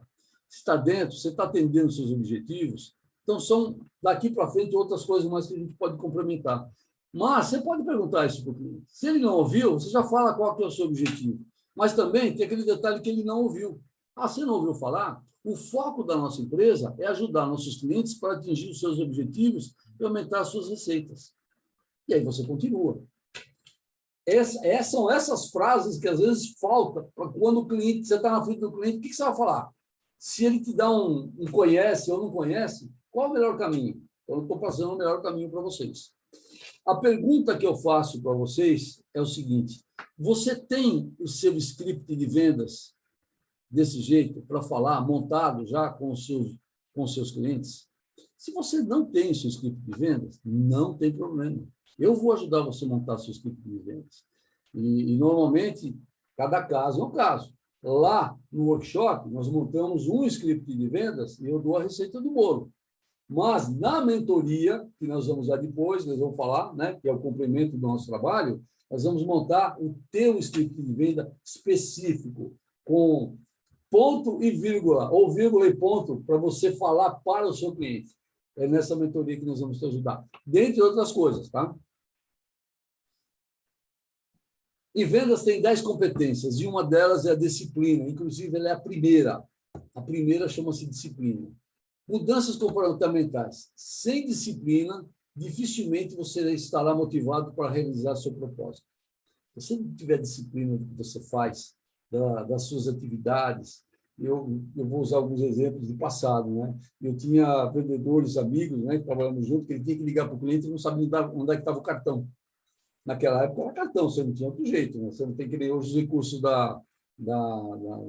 Você está dentro? Você está atendendo os seus objetivos? Então, são daqui para frente outras coisas mais que a gente pode complementar. Mas você pode perguntar isso para o cliente. Se ele não ouviu, você já fala qual que é o seu objetivo. Mas também tem aquele detalhe que ele não ouviu. Ah, você não ouviu falar? O foco da nossa empresa é ajudar nossos clientes para atingir os seus objetivos e aumentar as suas receitas. E aí você continua. São essas frases que às vezes faltam para quando o cliente, você está na frente do cliente, o que você vai falar? Se ele te dá um conhece ou não conhece, qual é o melhor caminho? Eu estou passando o melhor caminho para vocês. A pergunta que eu faço para vocês é o seguinte: você tem o seu script de vendas desse jeito para falar, montado já com os seus clientes? Se você não tem o seu script de vendas, não tem problema. Eu vou ajudar você a montar seu script de vendas. E normalmente, cada caso é um caso. Lá no workshop, nós montamos um script de vendas e eu dou a receita do bolo. Mas na mentoria, que nós vamos dar depois, nós vamos falar, né, que é o complemento do nosso trabalho, nós vamos montar o teu script de venda específico, com ponto e vírgula, ou vírgula e ponto, para você falar para o seu cliente. É nessa mentoria que nós vamos te ajudar. Dentre outras coisas, tá? E vendas tem 10 competências, e uma delas é a disciplina. Inclusive, ela é a primeira. A primeira chama-se disciplina. Mudanças comportamentais. Sem disciplina, dificilmente você estará motivado para realizar seu propósito. Se você não tiver disciplina do que você faz, das suas atividades, eu vou usar alguns exemplos do passado, né? Eu tinha vendedores, amigos, né, que trabalhamos juntos, que ele tinha que ligar para o cliente e não sabia onde é que estava o cartão. Naquela época era cartão, você não tinha outro jeito, né? Você não tem que nem hoje os recursos da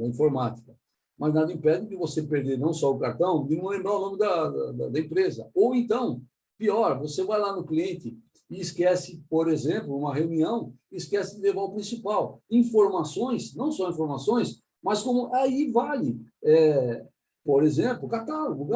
informática. Mas nada impede de você perder não só o cartão, de não lembrar o nome da empresa. Ou então, pior, você vai lá no cliente e esquece, por exemplo, uma reunião, esquece de levar o principal. Informações, não só informações, mas como aí vale. Por exemplo, o catálogo.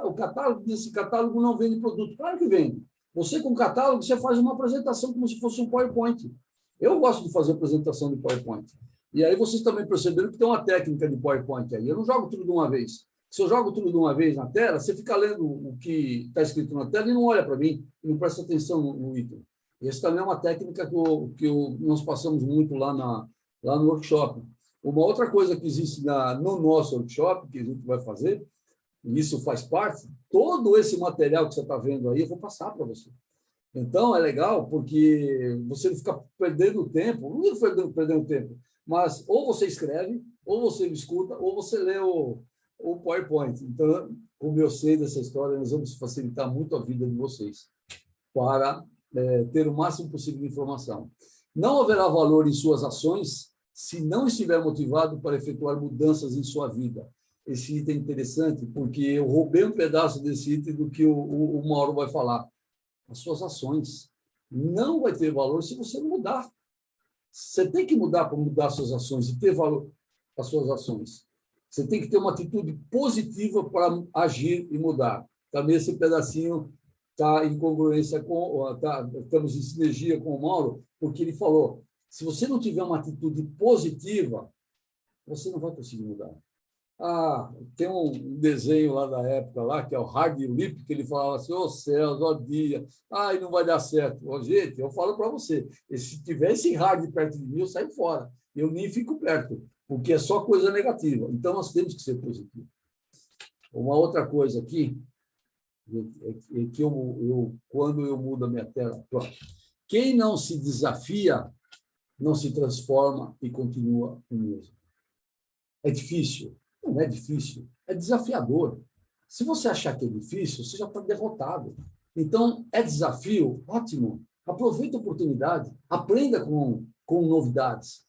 O catálogo, desse catálogo não vende produto. Claro que vende. Você, com o catálogo, você faz uma apresentação como se fosse um PowerPoint. Eu gosto de fazer apresentação de PowerPoint. E aí vocês também perceberam que tem uma técnica de PowerPoint aí. Eu não jogo tudo de uma vez. Se eu jogo tudo de uma vez na tela, você fica lendo o que está escrito na tela e não olha para mim, e não presta atenção no item. Essa também é uma técnica que nós passamos muito lá no workshop. Uma outra coisa que existe no nosso workshop, que a gente vai fazer, e isso faz parte, todo esse material que você está vendo aí, eu vou passar para você. Então, é legal, porque você não fica perdendo tempo, não fica perdendo tempo, mas ou você escreve, ou você escuta, ou você lê o PowerPoint. Então, como eu sei dessa história, nós vamos facilitar muito a vida de vocês para ter o máximo possível de informação. Não haverá valor em suas ações se não estiver motivado para efetuar mudanças em sua vida. Esse item é interessante, porque eu roubei um pedaço desse item do que o Mauro vai falar. As suas ações. Não vai ter valor se você não mudar. Você tem que mudar para mudar as suas ações e ter valor as suas ações. Você tem que ter uma atitude positiva para agir e mudar. Também esse pedacinho está em congruência estamos em sinergia com o Mauro, porque ele falou, se você não tiver uma atitude positiva, você não vai conseguir mudar. Tem um desenho lá da época, lá, que é o Hard Lip, que ele falava assim, céus, dia, não vai dar certo. Gente, eu falo para você, se tiver esse hard perto de mim, eu saio fora. Eu nem fico perto, porque é só coisa negativa. Então, nós temos que ser positivos. Uma outra coisa aqui, é que quando eu mudo a minha tela, pronto. Quem não se desafia, não se transforma e continua o mesmo. É difícil? Não é difícil, é desafiador. Se você achar que é difícil, você já está derrotado. Então, é desafio? Ótimo. Aproveite a oportunidade, aprenda com novidades.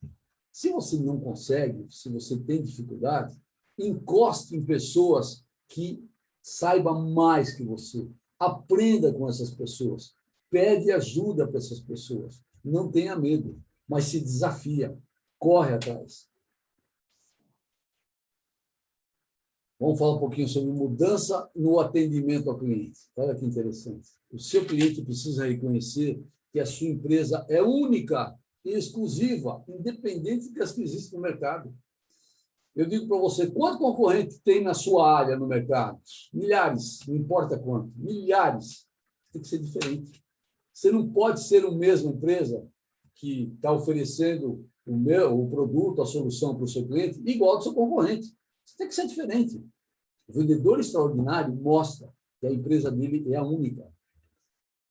Se você não consegue, se você tem dificuldade, encoste em pessoas que saibam mais que você. Aprenda com essas pessoas. Pede ajuda para essas pessoas. Não tenha medo, mas se desafia. Corre atrás. Vamos falar um pouquinho sobre mudança no atendimento ao cliente. Olha que interessante. O seu cliente precisa reconhecer que a sua empresa é única e exclusiva, independente das que existem no mercado. Eu digo para você, quanto concorrente tem na sua área no mercado? Milhares, não importa quanto. Milhares. Tem que ser diferente. Você não pode ser a mesma empresa que está oferecendo o produto, a solução para o seu cliente igual ao do seu concorrente. Você tem que ser diferente. O vendedor extraordinário mostra que a empresa dele é a única.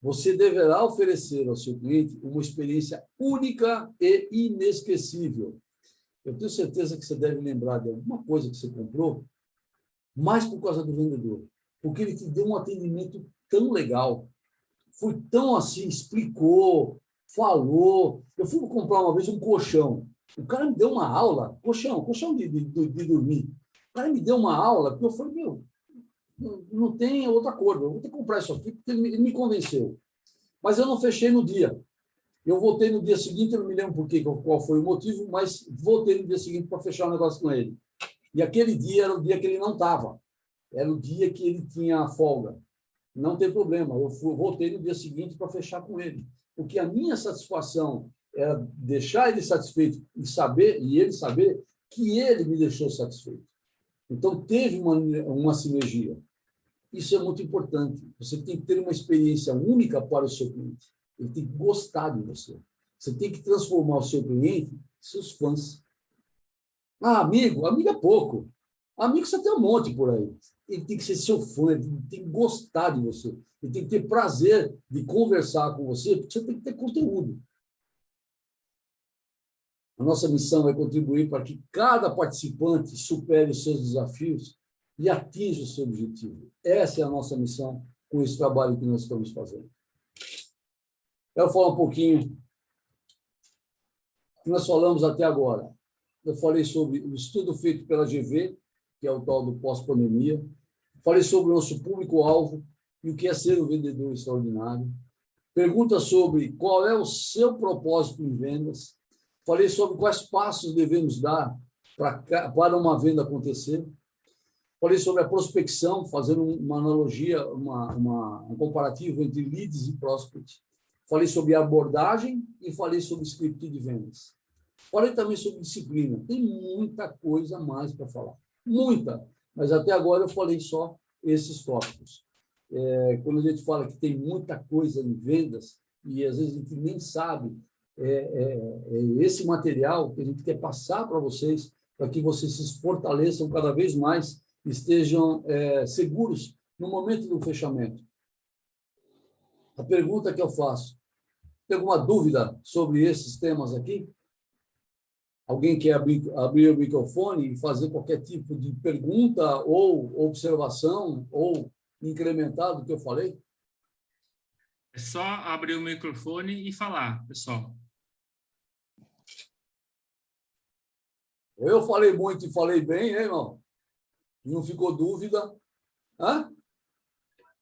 Você deverá oferecer ao seu cliente uma experiência única e inesquecível. Eu tenho certeza que você deve lembrar de alguma coisa que você comprou, mais por causa do vendedor, porque ele te deu um atendimento tão legal, foi tão assim, explicou, falou. Eu fui comprar uma vez um colchão. O cara me deu uma aula, colchão de dormir. O cara me deu uma aula, porque eu falei, meu, não tem outra cor, eu vou ter que comprar isso aqui, porque ele me convenceu. Mas eu não fechei no dia. Eu voltei no dia seguinte, eu não me lembro qual foi o motivo, mas voltei no dia seguinte para fechar o negócio com ele. E aquele dia era o dia que ele não estava. Era o dia que ele tinha folga. Não tem problema, eu voltei no dia seguinte para fechar com ele. Porque a minha satisfação era deixar ele satisfeito e ele saber que ele me deixou satisfeito. Então, teve uma sinergia. Isso é muito importante. Você tem que ter uma experiência única para o seu cliente. Ele tem que gostar de você. Você tem que transformar o seu cliente em seus fãs. Ah, amigo é pouco. Amigo você tem um monte por aí. Ele tem que ser seu fã, ele tem que gostar de você. Ele tem que ter prazer de conversar com você, porque você tem que ter conteúdo. A nossa missão é contribuir para que cada participante supere os seus desafios e atinja o seu objetivo. Essa é a nossa missão com esse trabalho que nós estamos fazendo. Quero falar um pouquinho do que nós falamos até agora. Eu falei sobre o estudo feito pela GV, que é o tal do pós-pandemia. Falei sobre o nosso público-alvo e o que é ser um vendedor extraordinário. Pergunta sobre qual é o seu propósito em vendas. Falei sobre quais passos devemos dar para uma venda acontecer. Falei sobre a prospecção, fazendo uma analogia, um comparativo entre leads e prospects. Falei sobre abordagem e falei sobre script de vendas. Falei também sobre disciplina. Tem muita coisa a mais para falar. Muita. Mas até agora eu falei só esses tópicos. Quando a gente fala que tem muita coisa em vendas, e às vezes a gente nem sabe, esse material que a gente quer passar para vocês, para que vocês se fortaleçam cada vez mais, estejam seguros no momento do fechamento. A pergunta que eu faço: tem alguma dúvida sobre esses temas aqui? Alguém quer abrir o microfone e fazer qualquer tipo de pergunta ou observação ou incrementar do que eu falei? É só abrir o microfone e falar, pessoal. Eu falei muito e falei bem, hein, irmão? Não ficou dúvida? Hã?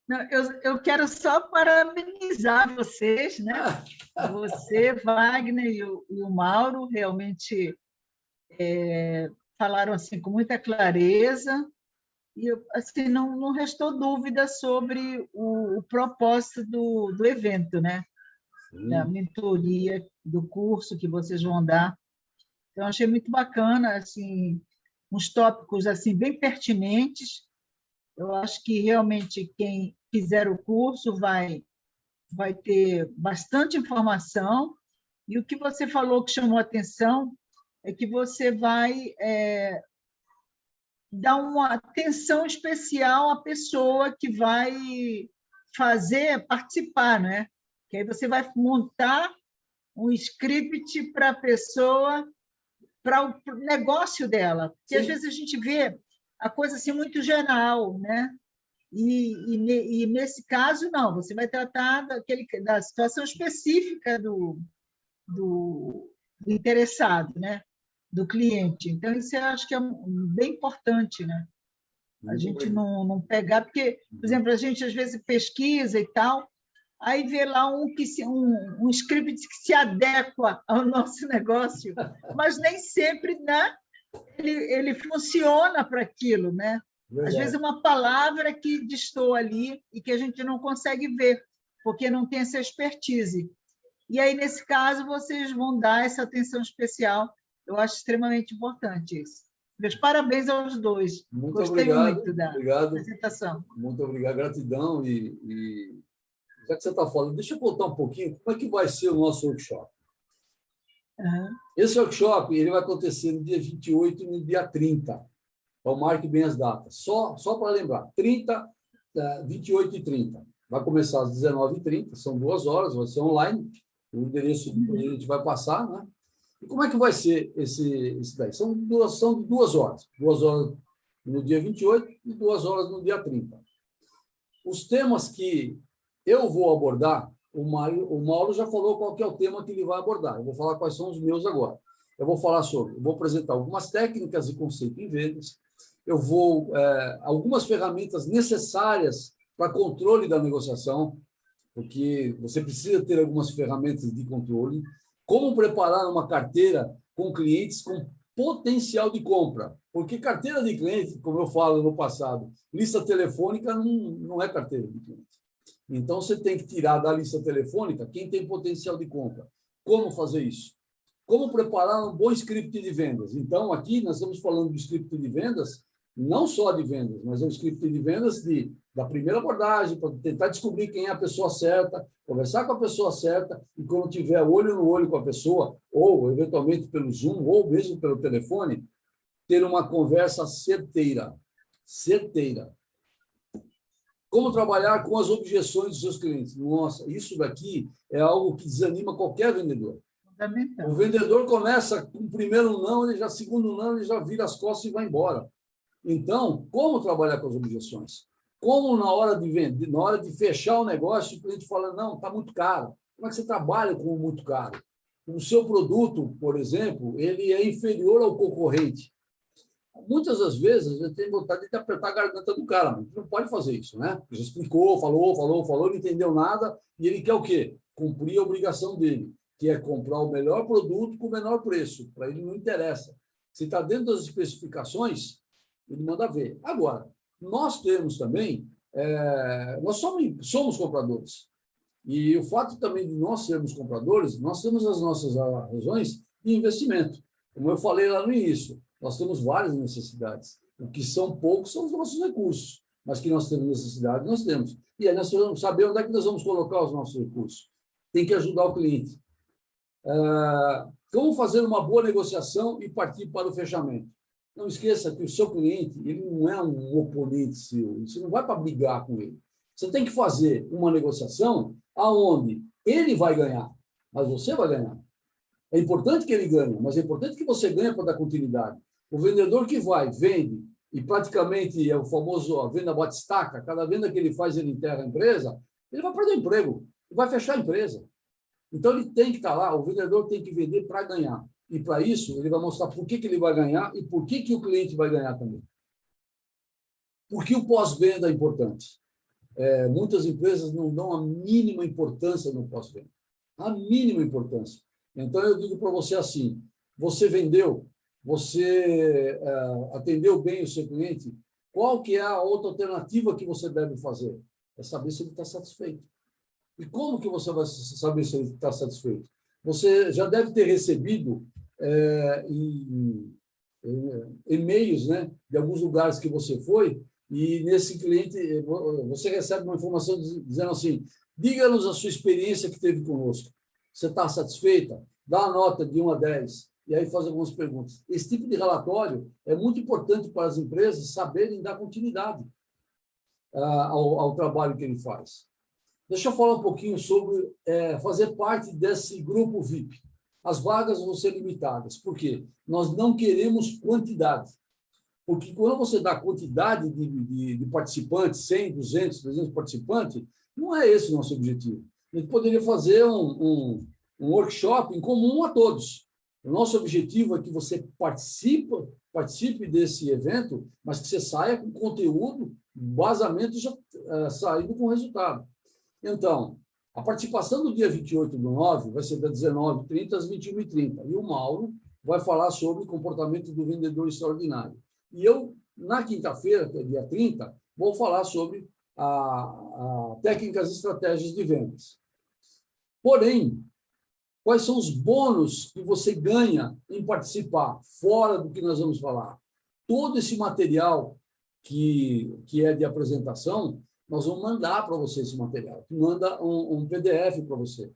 Não, eu quero só parabenizar vocês, né? Você, Wagner e o Mauro realmente falaram assim com muita clareza e assim não restou dúvida sobre o propósito do evento, né? Da mentoria, do curso que vocês vão dar. Então, achei muito bacana, assim, uns tópicos assim bem pertinentes. Eu acho que realmente quem fizer o curso vai ter bastante informação. E o que você falou que chamou a atenção é que você vai dar uma atenção especial à pessoa que vai participar, né? Que aí você vai montar um script para a pessoa, para o negócio dela. Porque às vezes a gente vê a coisa assim muito geral, né? E nesse caso, não, você vai tratar da situação específica do interessado, né? Do cliente. Então, isso eu acho que é bem importante, né? A gente não pegar, porque, por exemplo, a gente às vezes pesquisa e tal, aí vê lá um script que se adequa ao nosso negócio, mas nem sempre, né? Ele funciona para aquilo, né? Verdade. Às vezes é uma palavra que destoa ali e que a gente não consegue ver, porque não tem essa expertise. E aí, nesse caso, vocês vão dar essa atenção especial. Eu acho extremamente importante isso. Meus parabéns aos dois. Muito Gostei obrigado, muito da apresentação. Muito obrigado, gratidão. Já que você está falando, deixa eu contar um pouquinho como é que vai ser o nosso workshop. Aham. Esse workshop ele vai acontecer no dia 28 e no dia 30. Então, marque bem as datas. Só para lembrar, 30, 28 e 30. Vai começar às 19h30, são 2 horas, vai ser online. O endereço depois a gente vai passar, né? E como é que vai ser esse daí? São de 2 horas. 2 horas no dia 28 e 2 horas no dia 30. Os temas que eu vou abordar, o Mauro já falou qual que é o tema que ele vai abordar. Eu vou falar quais são os meus agora. Eu vou apresentar algumas técnicas e conceitos em vendas. Eu vou algumas ferramentas necessárias para controle da negociação, porque você precisa ter algumas ferramentas de controle. Como preparar uma carteira com clientes com potencial de compra. Porque carteira de cliente, como eu falo no passado, lista telefônica não é carteira de cliente. Então, você tem que tirar da lista telefônica quem tem potencial de compra. Como fazer isso? Como preparar um bom script de vendas? Então, aqui nós estamos falando de script de vendas, não só de vendas, mas é um script de vendas da primeira abordagem, para tentar descobrir quem é a pessoa certa, conversar com a pessoa certa, e quando tiver olho no olho com a pessoa, ou eventualmente pelo Zoom, ou mesmo pelo telefone, ter uma conversa certeira. Certeira. Como trabalhar com as objeções dos seus clientes? Nossa, isso daqui é algo que desanima qualquer vendedor. Fundamental. O vendedor começa com o primeiro não, ele já segundo não, ele já vira as costas e vai embora. Então, como trabalhar com as objeções? Como na hora de vender, na hora de fechar o negócio, o cliente fala, não, está muito caro. Como é que você trabalha com o muito caro? O seu produto, por exemplo, ele é inferior ao concorrente. Muitas das vezes, eu tenho vontade de apertar a garganta do cara, mas não pode fazer isso, né? Já explicou, falou, não entendeu nada, e ele quer o quê? Cumprir a obrigação dele, que é comprar o melhor produto com o menor preço. Para ele não interessa. Se está dentro das especificações, ele manda ver. Agora, nós temos também, nós somos compradores. E o fato também de nós sermos compradores, nós temos as nossas razões de investimento. Como eu falei lá no início, nós temos várias necessidades. O que são poucos são os nossos recursos, mas que nós temos necessidade, nós temos. E aí nós precisamos saber onde é que nós vamos colocar os nossos recursos. Tem que ajudar o cliente. Como fazer uma boa negociação e partir para o fechamento? Não esqueça que o seu cliente ele não é um oponente seu. Você não vai para brigar com ele. Você tem que fazer uma negociação aonde ele vai ganhar, mas você vai ganhar. É importante que ele ganhe, mas é importante que você ganhe para dar continuidade. O vendedor que vende, e praticamente é o famoso a venda bate-estaca, cada venda que ele faz, ele enterra a empresa, ele vai perder o emprego, vai fechar a empresa. Então, ele tem que estar lá, o vendedor tem que vender para ganhar. E, para isso, ele vai mostrar por que ele vai ganhar e por que o cliente vai ganhar também. Por que o pós-venda é importante? Muitas empresas não dão a mínima importância no pós-venda. A mínima importância. Então, eu digo para você assim, você vendeu, você atendeu bem o seu cliente, qual que é a outra alternativa que você deve fazer? É saber se ele está satisfeito. E como que você vai saber se ele está satisfeito? Você já deve ter recebido e-mails, né, de alguns lugares que você foi, e nesse cliente você recebe uma informação dizendo assim, diga-nos a sua experiência que teve conosco. Você está satisfeita? Dá a nota de 1 a 10, e aí faz algumas perguntas. Esse tipo de relatório é muito importante para as empresas saberem dar continuidade ao trabalho que ele faz. Deixa eu falar um pouquinho sobre fazer parte desse grupo VIP. As vagas vão ser limitadas. Por quê? Nós não queremos quantidade. Porque quando você dá quantidade de participantes, 100, 200, 300 participantes, não é esse o nosso objetivo. A gente poderia fazer um workshop em comum a todos. O nosso objetivo é que você participe desse evento, mas que você saia com conteúdo, embasamento já saindo com resultado. Então, a participação do dia 28/9 vai ser das 19h30 às 21h30. E o Mauro vai falar sobre o comportamento do vendedor extraordinário. E eu, na quinta-feira, que é dia 30, vou falar sobre técnicas e estratégias de vendas. Porém, quais são os bônus que você ganha em participar, fora do que nós vamos falar? Todo esse material que é de apresentação, nós vamos mandar para você esse material. Manda um PDF para você.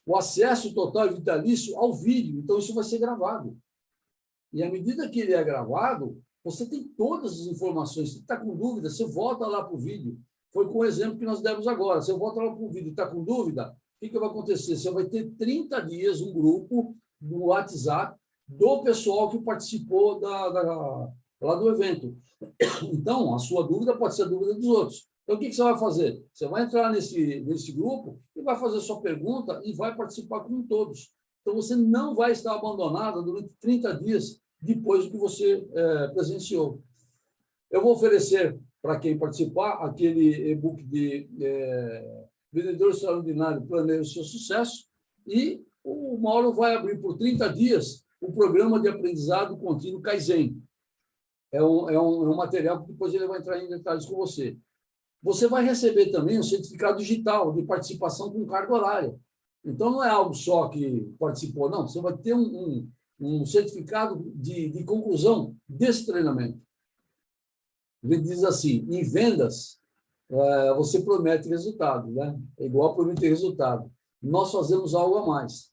o acesso total e vitalício ao vídeo. Então, isso vai ser gravado. E à medida que ele é gravado, você tem todas as informações. Se está com dúvida, você volta lá para o vídeo. Foi com o exemplo que nós demos agora. Você volta lá para o vídeo e está com dúvida, o que vai acontecer? Você vai ter 30 dias um grupo no WhatsApp do pessoal que participou lá do evento. Então, a sua dúvida pode ser a dúvida dos outros. Então, o que você vai fazer? Você vai entrar nesse grupo e vai fazer sua pergunta e vai participar com todos. Então, você não vai estar abandonada durante 30 dias depois do que você presenciou. Eu vou oferecer para quem participar aquele e-book de Vendedor Extraordinário, Planeje o Seu Sucesso, e o Mauro vai abrir por 30 dias o programa de aprendizado contínuo Kaizen. É um material que depois ele vai entrar em detalhes com você. Você vai receber também um certificado digital de participação com carga horária. Então, não é algo só que participou, não. Você vai ter um certificado de conclusão desse treinamento. Ele diz assim, em vendas, você promete resultado, né? É igual a prometer resultado. Nós fazemos algo a mais.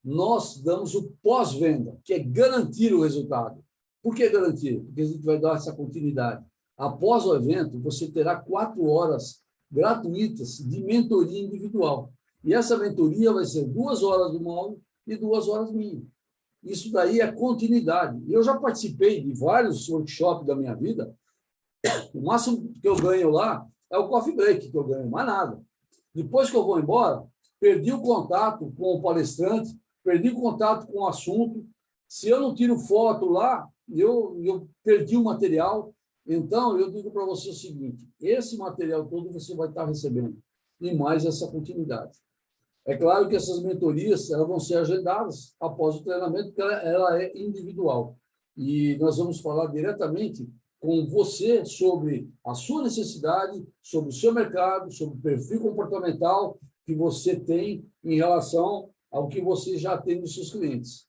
Nós damos o pós-venda, que é garantir o resultado. Por que garantir? Porque a gente vai dar essa continuidade. Após o evento, você terá 4 horas gratuitas de mentoria individual. E essa mentoria vai ser 2 horas do Mauro e 2 horas minha. Isso daí é continuidade. Eu já participei de vários workshops da minha vida. O máximo que eu ganho lá é o coffee break, que eu ganho, mais nada. Depois que eu vou embora, perdi o contato com o palestrante, perdi o contato com o assunto. Se eu não tiro foto lá, eu perdi o material. Então, eu digo para você o seguinte, esse material todo você vai estar recebendo, e mais essa continuidade. É claro que essas mentorias elas vão ser agendadas após o treinamento, porque ela é individual. E nós vamos falar diretamente com você sobre a sua necessidade, sobre o seu mercado, sobre o perfil comportamental que você tem em relação ao que você já tem dos seus clientes.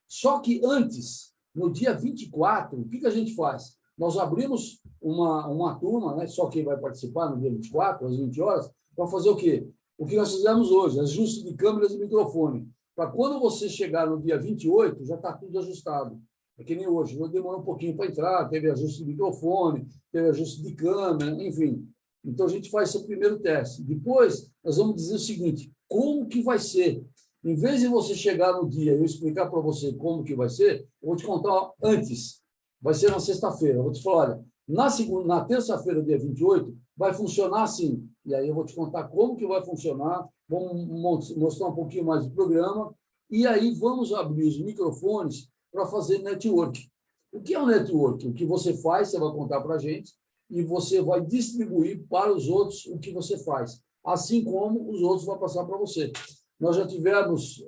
Só que antes, no dia 24, o que a gente faz? Nós abrimos uma turma, né, só quem vai participar no dia 24, às 20 horas, para fazer o quê? O que nós fizemos hoje, ajuste de câmeras e microfone. Para quando você chegar no dia 28, já está tudo ajustado. É que nem hoje, demorou um pouquinho para entrar, teve ajuste de microfone, teve ajuste de câmera, enfim. Então, a gente faz esse primeiro teste. Depois, nós vamos dizer o seguinte, como que vai ser? Em vez de você chegar no dia e eu explicar para você como que vai ser, eu vou te contar antes. Vai ser na sexta-feira. Eu vou te falar, olha, na terça-feira, dia 28, vai funcionar assim. E aí eu vou te contar como que vai funcionar, vamos mostrar um pouquinho mais do programa, e aí vamos abrir os microfones para fazer network. O que é o network? O que você faz, você vai contar para a gente, e você vai distribuir para os outros o que você faz, assim como os outros vão passar para você. Nós já tivemos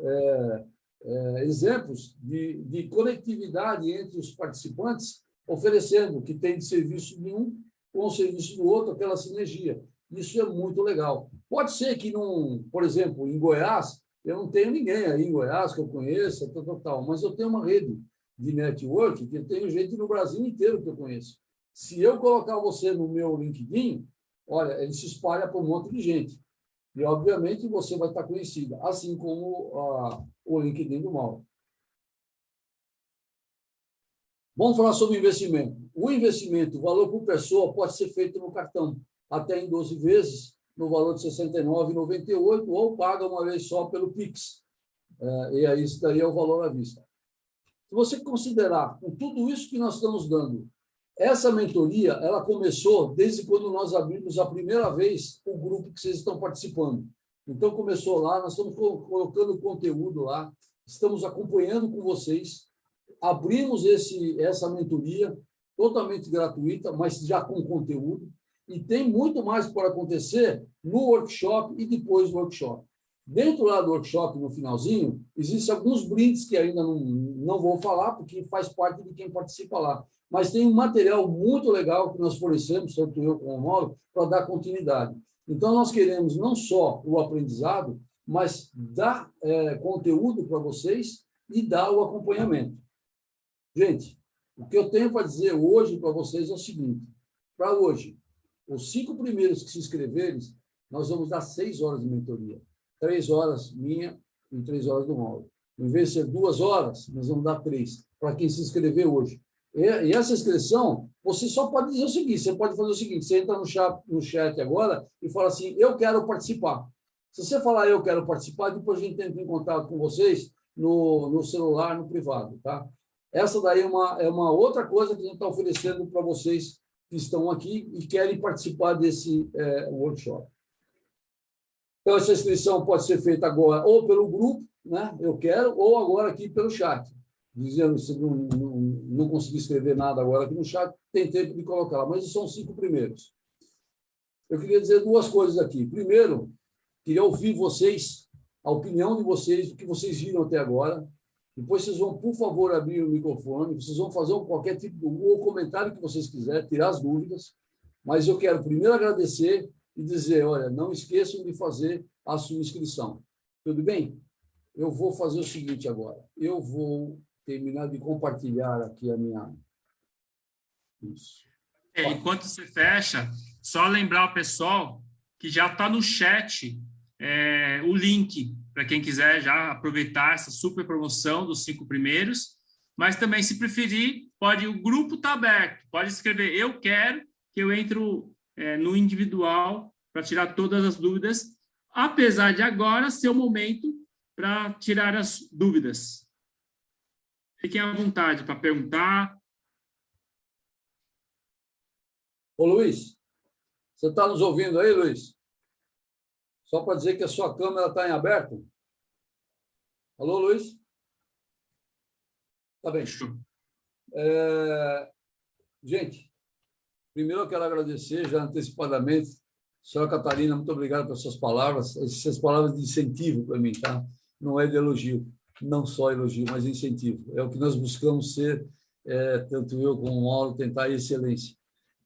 exemplos de conectividade entre os participantes, oferecendo que tem de serviço de um com o serviço do outro, aquela sinergia. Isso é muito legal. Pode ser que, por exemplo, em Goiás, eu não tenho ninguém aí em Goiás que eu conheça, mas eu tenho uma rede de network que eu tenho gente no Brasil inteiro que eu conheço. Se eu colocar você no meu LinkedIn, olha, ele se espalha para um monte de gente. E, obviamente, você vai estar conhecida, assim como o LinkedIn do Mauro. Vamos falar sobre investimento. O investimento, o valor por pessoa, pode ser feito no cartão, até em 12 vezes, no valor de R$ 69,98, ou paga uma vez só pelo Pix. E aí, isso daí é o valor à vista. Se você considerar, com tudo isso que nós estamos dando, essa mentoria, ela começou desde quando nós abrimos a primeira vez o grupo que vocês estão participando. Então, começou lá, nós estamos colocando conteúdo lá, estamos acompanhando com vocês, abrimos essa mentoria totalmente gratuita, mas já com conteúdo, e tem muito mais por acontecer no workshop e depois do workshop. Dentro lá do workshop, no finalzinho, existem alguns brindes que ainda não vou falar, porque faz parte de quem participa lá. Mas tem um material muito legal que nós fornecemos, tanto eu como o Mauro, para dar continuidade. Então, nós queremos não só o aprendizado, mas dar conteúdo para vocês e dar o acompanhamento. Gente, o que eu tenho para dizer hoje para vocês é o seguinte. Para hoje, os 5 primeiros que se inscreverem, nós vamos dar 6 horas de mentoria. 3 horas minha em 3 horas do Mauro. Em vez de ser 2 horas, nós vamos dar 3, para quem se inscrever hoje. E essa inscrição, você só pode dizer o seguinte, você pode fazer o seguinte, você entra no chat agora e fala assim, eu quero participar. Se você falar eu quero participar, depois a gente entra em contato com vocês no celular, no privado, tá? Essa daí é uma outra coisa que a gente está oferecendo para vocês que estão aqui e querem participar desse workshop. Então, essa inscrição pode ser feita agora ou pelo grupo, né? Eu quero, ou agora aqui pelo chat. Dizendo, se não conseguir escrever nada agora aqui no chat, tem tempo de colocar lá, mas esses são os 5 primeiros. Eu queria dizer 2 coisas aqui. Primeiro, queria ouvir vocês, a opinião de vocês, o que vocês viram até agora. Depois vocês vão, por favor, abrir o microfone, vocês vão fazer qualquer tipo de comentário que vocês quiserem, tirar as dúvidas, mas eu quero primeiro agradecer e dizer, olha, não esqueçam de fazer a sua inscrição. Tudo bem? Eu vou fazer o seguinte agora. Eu vou terminar de compartilhar aqui a minha... Isso. Enquanto você fecha, só lembrar o pessoal que já está no chat o link para quem quiser já aproveitar essa super promoção dos 5 primeiros, mas também, se preferir, o grupo está aberto, pode escrever eu quero, que eu entro no individual para tirar todas as dúvidas, apesar de agora ser o momento para tirar as dúvidas. Fiquem à vontade para perguntar. Ô, Luiz, você está nos ouvindo aí, Luiz? Só para dizer que a sua câmera está em aberto. Alô, Luiz? Tá bem. Gente, primeiro eu quero agradecer já antecipadamente. Senhora Catarina, muito obrigado pelas suas palavras. Essas palavras de incentivo para mim, tá? Não é de elogio, não só elogio, mas incentivo. É o que nós buscamos ser, tanto eu como o Mauro, tentar a excelência.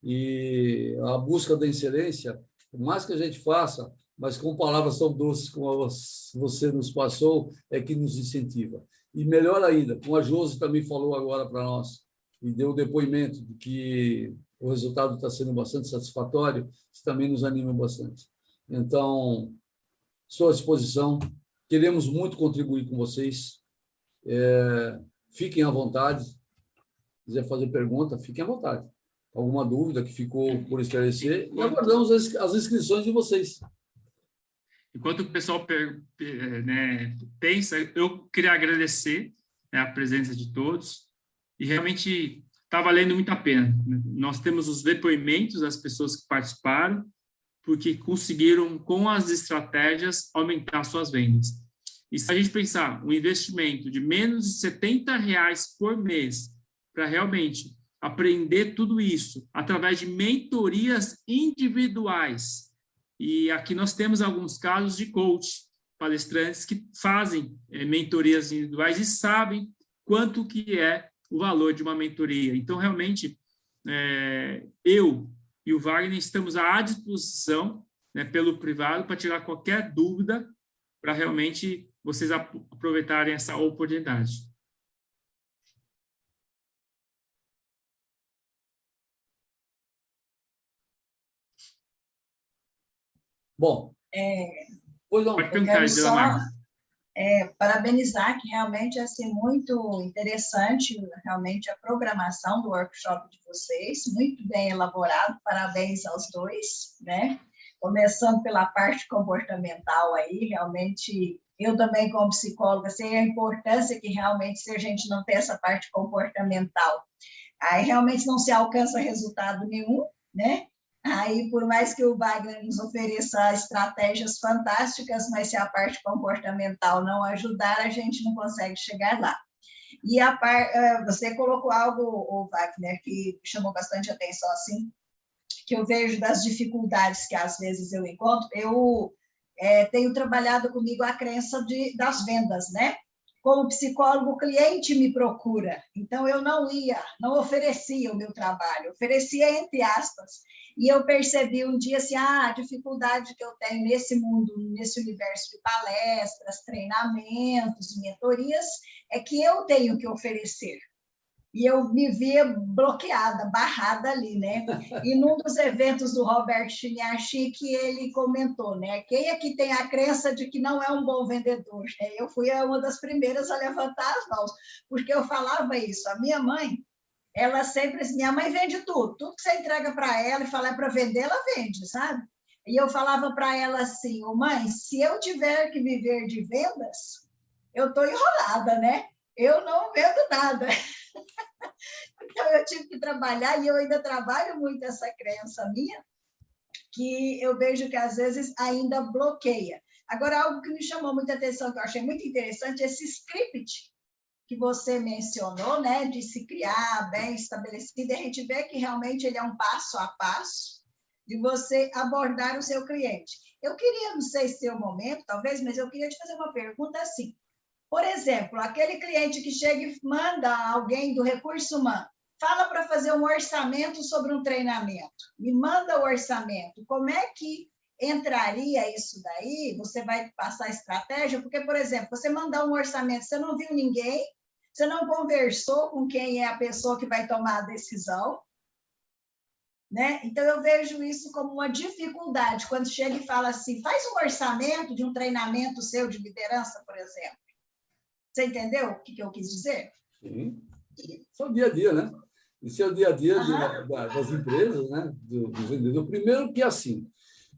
E a busca da excelência, por mais que a gente faça, mas com palavras tão doces como você nos passou, é que nos incentiva. E melhor ainda, como a Josi também falou agora para nós, e deu o depoimento de que o resultado está sendo bastante satisfatório, isso também nos anima bastante. Então, estou à disposição, queremos muito contribuir com vocês, fiquem à vontade, se quiser fazer pergunta, fiquem à vontade. Alguma dúvida que ficou por esclarecer, e aguardamos as inscrições de vocês. Enquanto o pessoal pensa, eu queria agradecer a presença de todos e realmente está valendo muito a pena. Nós temos os depoimentos das pessoas que participaram porque conseguiram, com as estratégias, aumentar suas vendas. E se a gente pensar um investimento de menos de R$70 por mês para realmente aprender tudo isso através de mentorias individuais, e aqui nós temos alguns casos de coach, palestrantes que fazem mentorias individuais e sabem quanto que é o valor de uma mentoria. Então, realmente, eu e o Wagner estamos à disposição, pelo privado, para tirar qualquer dúvida, para realmente vocês aproveitarem essa oportunidade. Bom, pois não. Pode perguntar, Dila. Parabenizar, que realmente é muito interessante, realmente a programação do workshop de vocês, muito bem elaborado, parabéns aos dois, né? Começando pela parte comportamental aí, realmente, eu também como psicóloga sei a importância que realmente, se a gente não tem essa parte comportamental, aí realmente não se alcança resultado nenhum, né? Aí, por mais que o Wagner nos ofereça estratégias fantásticas, mas se a parte comportamental não ajudar, a gente não consegue chegar lá. E você colocou algo, Wagner, que chamou bastante atenção, assim, que eu vejo das dificuldades que às vezes eu encontro. Eu tenho trabalhado comigo a crença das vendas, né? Como psicólogo, o cliente me procura, então eu não oferecia o meu trabalho, oferecia entre aspas, e eu percebi um dia assim, a dificuldade que eu tenho nesse mundo, nesse universo de palestras, treinamentos, mentorias, é que eu tenho que oferecer. E eu me via bloqueada, barrada ali, né? E num dos eventos do Robert Chiniachik, ele comentou, né? Quem é que tem a crença de que não é um bom vendedor? Eu fui uma das primeiras a levantar as mãos, porque eu falava isso. A minha mãe, ela sempre... Minha mãe vende tudo. Tudo que você entrega para ela e fala para vender, ela vende, sabe? E eu falava para ela assim, mãe, se eu tiver que viver de vendas, eu estou enrolada, né? Eu não vendo nada. Então, eu tive que trabalhar, e eu ainda trabalho muito essa crença minha, que eu vejo que, às vezes, ainda bloqueia. Agora, algo que me chamou muita atenção, que eu achei muito interessante, esse script que você mencionou, né, de se criar bem estabelecido, e a gente vê que realmente ele é um passo a passo de você abordar o seu cliente. Eu queria, não sei se é o momento, talvez, mas eu queria te fazer uma pergunta assim. Por exemplo, aquele cliente que chega e manda alguém do recurso humano, fala para fazer um orçamento sobre um treinamento, me manda o orçamento. Como é que entraria isso daí? Você vai passar estratégia? Porque, por exemplo, você mandar um orçamento, você não viu ninguém, você não conversou com quem é a pessoa que vai tomar a decisão, né? Então, eu vejo isso como uma dificuldade, quando chega e fala assim, faz um orçamento de um treinamento seu de liderança, por exemplo. Você entendeu o que eu quis dizer? Sim. Isso é o dia a dia, né? Isso é o dia a dia das empresas, né? Do vendedor. Primeiro que, assim,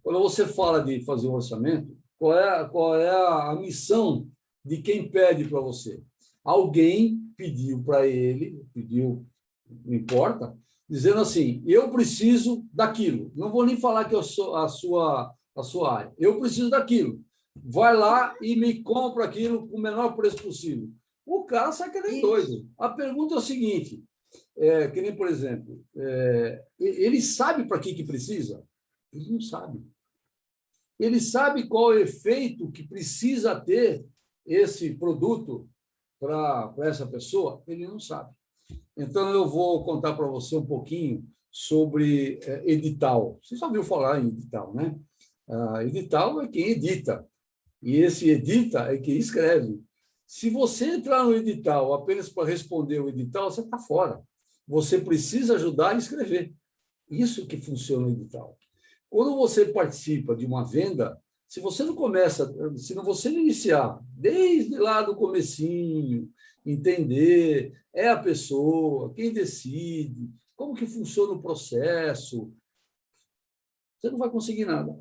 quando você fala de fazer um orçamento, qual é a missão de quem pede para você? Alguém pediu para ele, não importa, dizendo assim, eu preciso daquilo. Não vou nem falar que eu sou a sua área. Eu preciso daquilo. Vai lá e me compra aquilo com o menor preço possível. O cara sai que nem doido. A pergunta é o seguinte, que nem, por exemplo, ele sabe para que precisa? Ele não sabe. Ele sabe qual é o efeito que precisa ter esse produto para essa pessoa? Ele não sabe. Então, eu vou contar para você um pouquinho sobre edital. Você já ouviu falar em edital, né? Edital é quem edita. E esse edita é quem escreve. Se você entrar no edital apenas para responder o edital, você está fora. Você precisa ajudar a escrever. Isso que funciona o edital. Quando você participa de uma venda, se você não iniciar desde lá do comecinho, entender, é a pessoa, quem decide, como que funciona o processo, você não vai conseguir nada.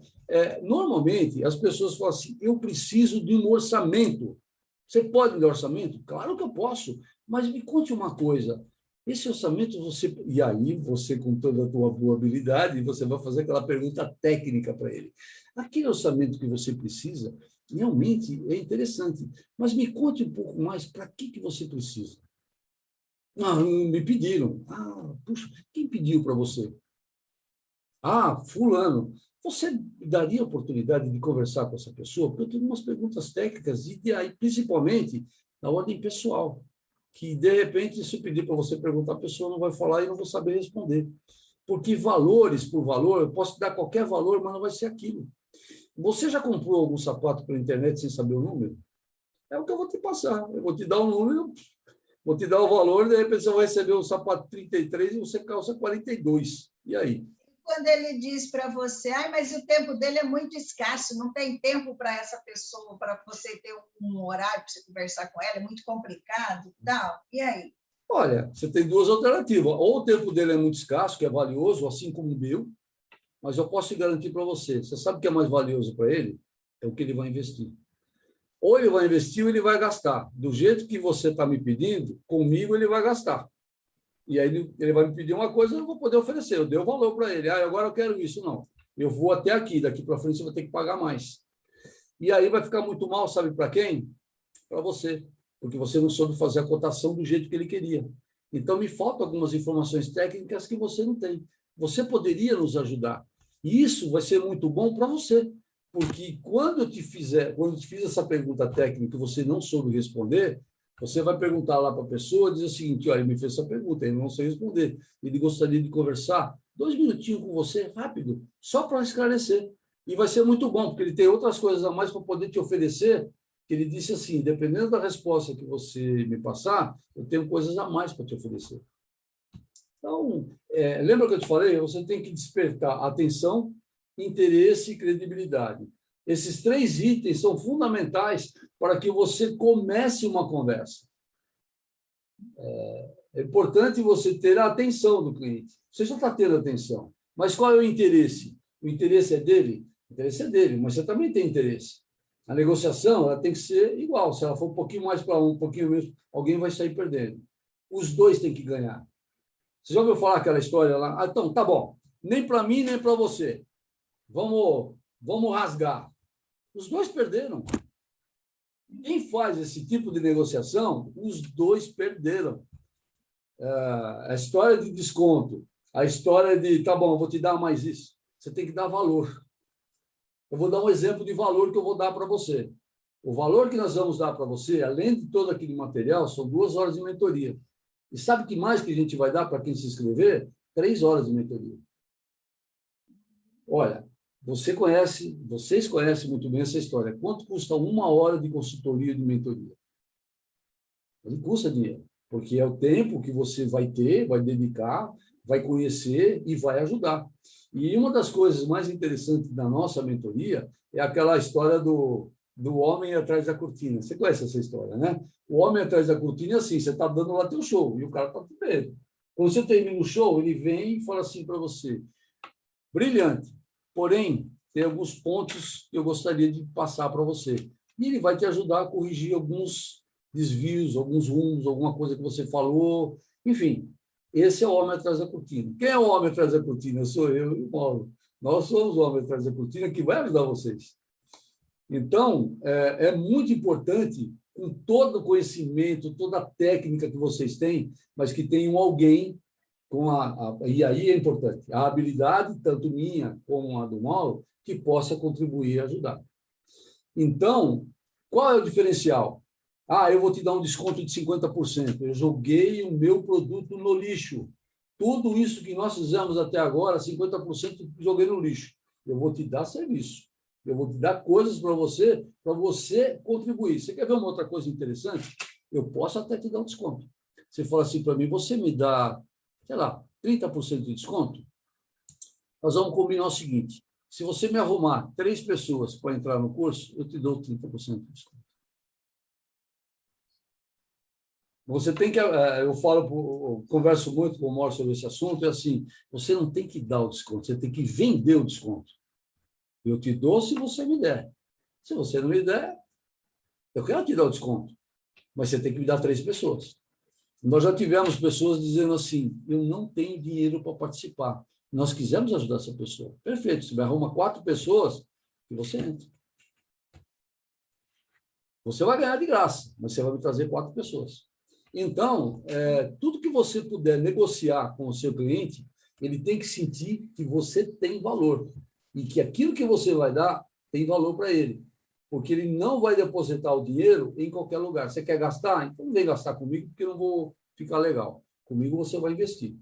Normalmente, as pessoas falam assim, eu preciso de um orçamento. Você pode me dar orçamento? Claro que eu posso, mas me conte uma coisa. Esse orçamento, e aí você, com toda a tua boa habilidade, você vai fazer aquela pergunta técnica para ele. Aquele orçamento que você precisa, realmente é interessante, mas me conte um pouco mais para que você precisa. Me pediram. Puxa, quem pediu para você? Fulano. Você daria a oportunidade de conversar com essa pessoa? Porque eu tenho umas perguntas técnicas, e aí, principalmente na ordem pessoal, que, de repente, se eu pedir para você perguntar, a pessoa não vai falar e não vou saber responder. Porque valores por valor, eu posso te dar qualquer valor, mas não vai ser aquilo. Você já comprou algum sapato pela internet sem saber o número? É o que eu vou te passar. Eu vou te dar um número, vou te dar o valor, de repente você vai receber o sapato 33 e você calça 42. E aí? Quando ele diz para você, mas o tempo dele é muito escasso, não tem tempo para essa pessoa, para você ter um horário para você conversar com ela, é muito complicado e tal. E aí? Olha, você tem duas alternativas. Ou o tempo dele é muito escasso, que é valioso, assim como o meu, mas eu posso te garantir para você, você sabe o que é mais valioso para ele? É o que ele vai investir. Ou ele vai investir ou ele vai gastar. Do jeito que você está me pedindo, comigo ele vai gastar. E aí ele vai me pedir uma coisa, eu não vou poder oferecer. Eu dei o valor para ele. Agora eu quero isso. Não. Eu vou até aqui. Daqui para frente você vai ter que pagar mais. E aí vai ficar muito mal, sabe para quem? Para você. Porque você não soube fazer a cotação do jeito que ele queria. Então, me faltam algumas informações técnicas que você não tem. Você poderia nos ajudar. E isso vai ser muito bom para você. Porque quando eu te fiz essa pergunta técnica e você não soube responder, você vai perguntar lá para a pessoa, diz o seguinte, olha, ele me fez essa pergunta, ele não sei responder, ele gostaria de conversar 2 minutinhos com você, rápido, só para esclarecer. E vai ser muito bom, porque ele tem outras coisas a mais para poder te oferecer que ele disse assim, dependendo da resposta que você me passar, eu tenho coisas a mais para te oferecer. Então, lembra que eu te falei? Você tem que despertar atenção, interesse e credibilidade. Esses 3 itens são fundamentais para que você comece uma conversa. É importante você ter a atenção do cliente. Você já está tendo atenção. Mas qual é o interesse? O interesse é dele? O interesse é dele, mas você também tem interesse. A negociação ela tem que ser igual. Se ela for um pouquinho mais para um pouquinho menos, alguém vai sair perdendo. Os dois têm que ganhar. Você já ouviu falar aquela história lá? Então, tá bom. Nem para mim, nem para você. Vamos rasgar. Os dois perderam. Quem faz esse tipo de negociação, os dois perderam. A história de desconto, a história de, tá bom, vou te dar mais isso. Você tem que dar valor. Eu vou dar um exemplo de valor que eu vou dar para você. O valor que nós vamos dar para você, além de todo aquele material, são 2 horas de mentoria. E sabe o que mais que a gente vai dar para quem se inscrever? 3 horas de mentoria. Olha, vocês conhecem muito bem essa história. Quanto custa 1 hora de consultoria de mentoria? Ele custa dinheiro, porque é o tempo que você vai ter, vai dedicar, vai conhecer e vai ajudar. E uma das coisas mais interessantes da nossa mentoria é aquela história do homem atrás da cortina. Você conhece essa história, né? O homem atrás da cortina é assim, você está dando lá teu show e o cara está com medo. Quando você termina o show, ele vem e fala assim para você, brilhante, porém, tem alguns pontos que eu gostaria de passar para você. E ele vai te ajudar a corrigir alguns desvios, alguns rumos, alguma coisa que você falou. Enfim, esse é o homem atrás da cortina. Quem é o homem atrás da cortina? Sou eu e o Mauro. Nós somos o homem atrás da cortina que vai ajudar vocês. Então, é muito importante, com todo o conhecimento, toda a técnica que vocês têm, mas que tenham alguém com e aí é importante, a habilidade, tanto minha como a do Mauro, que possa contribuir e ajudar. Então, qual é o diferencial? Eu vou te dar um desconto de 50%. Eu joguei o meu produto no lixo. Tudo isso que nós fizemos até agora, 50% joguei no lixo. Eu vou te dar serviço. Eu vou te dar coisas para você contribuir. Você quer ver uma outra coisa interessante? Eu posso até te dar um desconto. Você fala assim para mim, você me dá, sei lá, 30% de desconto? Nós vamos combinar o seguinte, se você me arrumar 3 pessoas para entrar no curso, eu te dou 30% de desconto. Você tem que, eu converso muito com o Mauro sobre esse assunto, é assim, você não tem que dar o desconto, você tem que vender o desconto. Eu te dou se você me der. Se você não me der, eu quero te dar o desconto, mas você tem que me dar 3 pessoas. Nós já tivemos pessoas dizendo assim, eu não tenho dinheiro para participar. Nós quisemos ajudar essa pessoa. Perfeito, você me arruma 4 pessoas e você entra. Você vai ganhar de graça, mas você vai me trazer 4 pessoas. Então, tudo que você puder negociar com o seu cliente, ele tem que sentir que você tem valor e que aquilo que você vai dar tem valor para ele, porque ele não vai depositar o dinheiro em qualquer lugar. Você quer gastar? Então não vem gastar comigo, porque eu não vou ficar legal. Comigo você vai investir.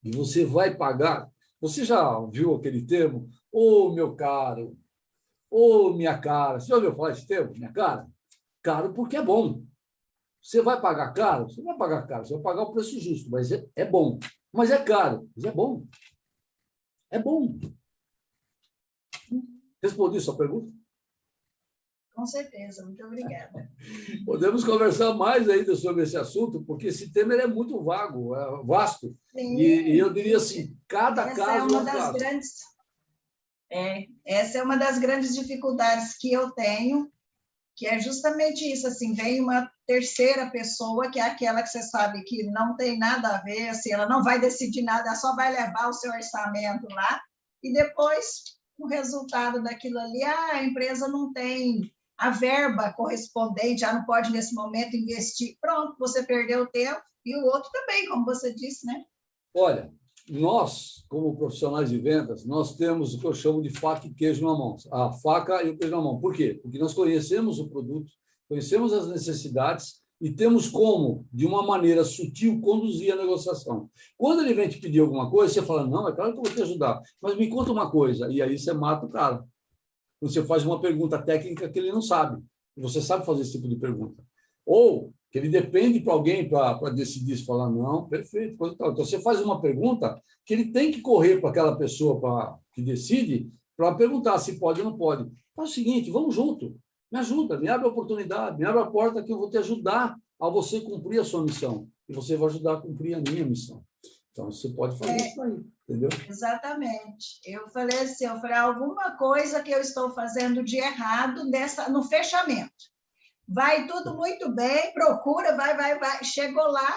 E você vai pagar. Você já viu aquele termo? Ô, meu caro, ô, minha cara. Você já ouviu falar esse termo, minha cara? Caro porque é bom. Você vai pagar caro? Você vai pagar caro, você vai pagar o preço justo, mas é bom. Mas é caro, mas é bom. É bom. Respondi sua pergunta? Com certeza, muito obrigada. Podemos conversar mais ainda sobre esse assunto, porque esse tema é muito vago, é vasto. Sim, e eu diria assim, cada essa caso é uma um das caso. Essa é uma das grandes dificuldades que eu tenho, que é justamente isso, assim, vem uma terceira pessoa, que é aquela que você sabe que não tem nada a ver, assim, ela não vai decidir nada, ela só vai levar o seu orçamento lá, e depois, o resultado daquilo ali, a empresa não tem a verba correspondente, já não pode, nesse momento, investir. Pronto, você perdeu o tempo, e o outro também, como você disse, né? Olha, nós, como profissionais de vendas, nós temos o que eu chamo de faca e queijo na mão. A faca e o queijo na mão. Por quê? Porque nós conhecemos o produto, conhecemos as necessidades e temos como, de uma maneira sutil, conduzir a negociação. Quando ele vem te pedir alguma coisa, você fala, não, é claro que eu vou te ajudar, mas me conta uma coisa. E aí você mata o cara. quando você faz uma pergunta técnica que ele não sabe. E você sabe fazer esse tipo de pergunta. Ou que ele depende para alguém para decidir se falar não, perfeito. Coisa tal. Então, você faz uma pergunta que ele tem que correr para aquela pessoa que decide para perguntar se pode ou não pode. Faz o seguinte, vamos junto. Me ajuda, me abre a oportunidade, me abre a porta que eu vou te ajudar a você cumprir a sua missão. E você vai ajudar a cumprir a minha missão. Então, você pode fazer isso aí, entendeu? Exatamente. Eu falei assim, alguma coisa que eu estou fazendo de errado no fechamento. Vai tudo muito bem, procura, vai. Chegou lá,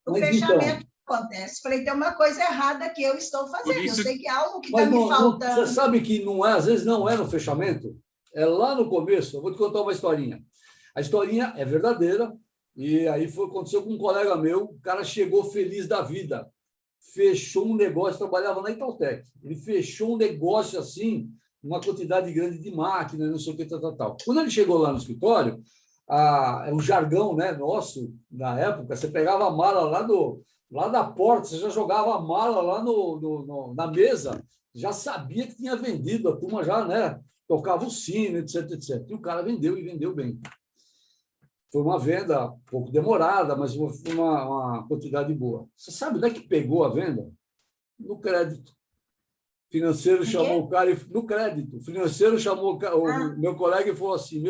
o fechamento acontece. Falei, tem uma coisa errada que eu estou fazendo. Eu sei que é algo que está me faltando. Você sabe que não é, às vezes não é no fechamento, é lá no começo. Eu vou te contar uma historinha. A historinha é verdadeira, e aí aconteceu com um colega meu, o cara chegou feliz da vida, fechou um negócio, trabalhava na Itautec. Ele fechou um negócio assim, uma quantidade grande de máquinas, não sei o que, tal. Quando ele chegou lá no escritório, o jargão, né, nosso, na época, você pegava a mala lá da porta, você já jogava a mala lá na mesa, já sabia que tinha vendido, a turma já, né, tocava o sino, etc, etc. E o cara vendeu, e vendeu bem. Foi uma venda um pouco demorada, mas foi uma quantidade boa. Você sabe onde é que pegou a venda? No crédito. O financeiro chamou o cara no crédito. O financeiro chamou o meu colega e falou assim,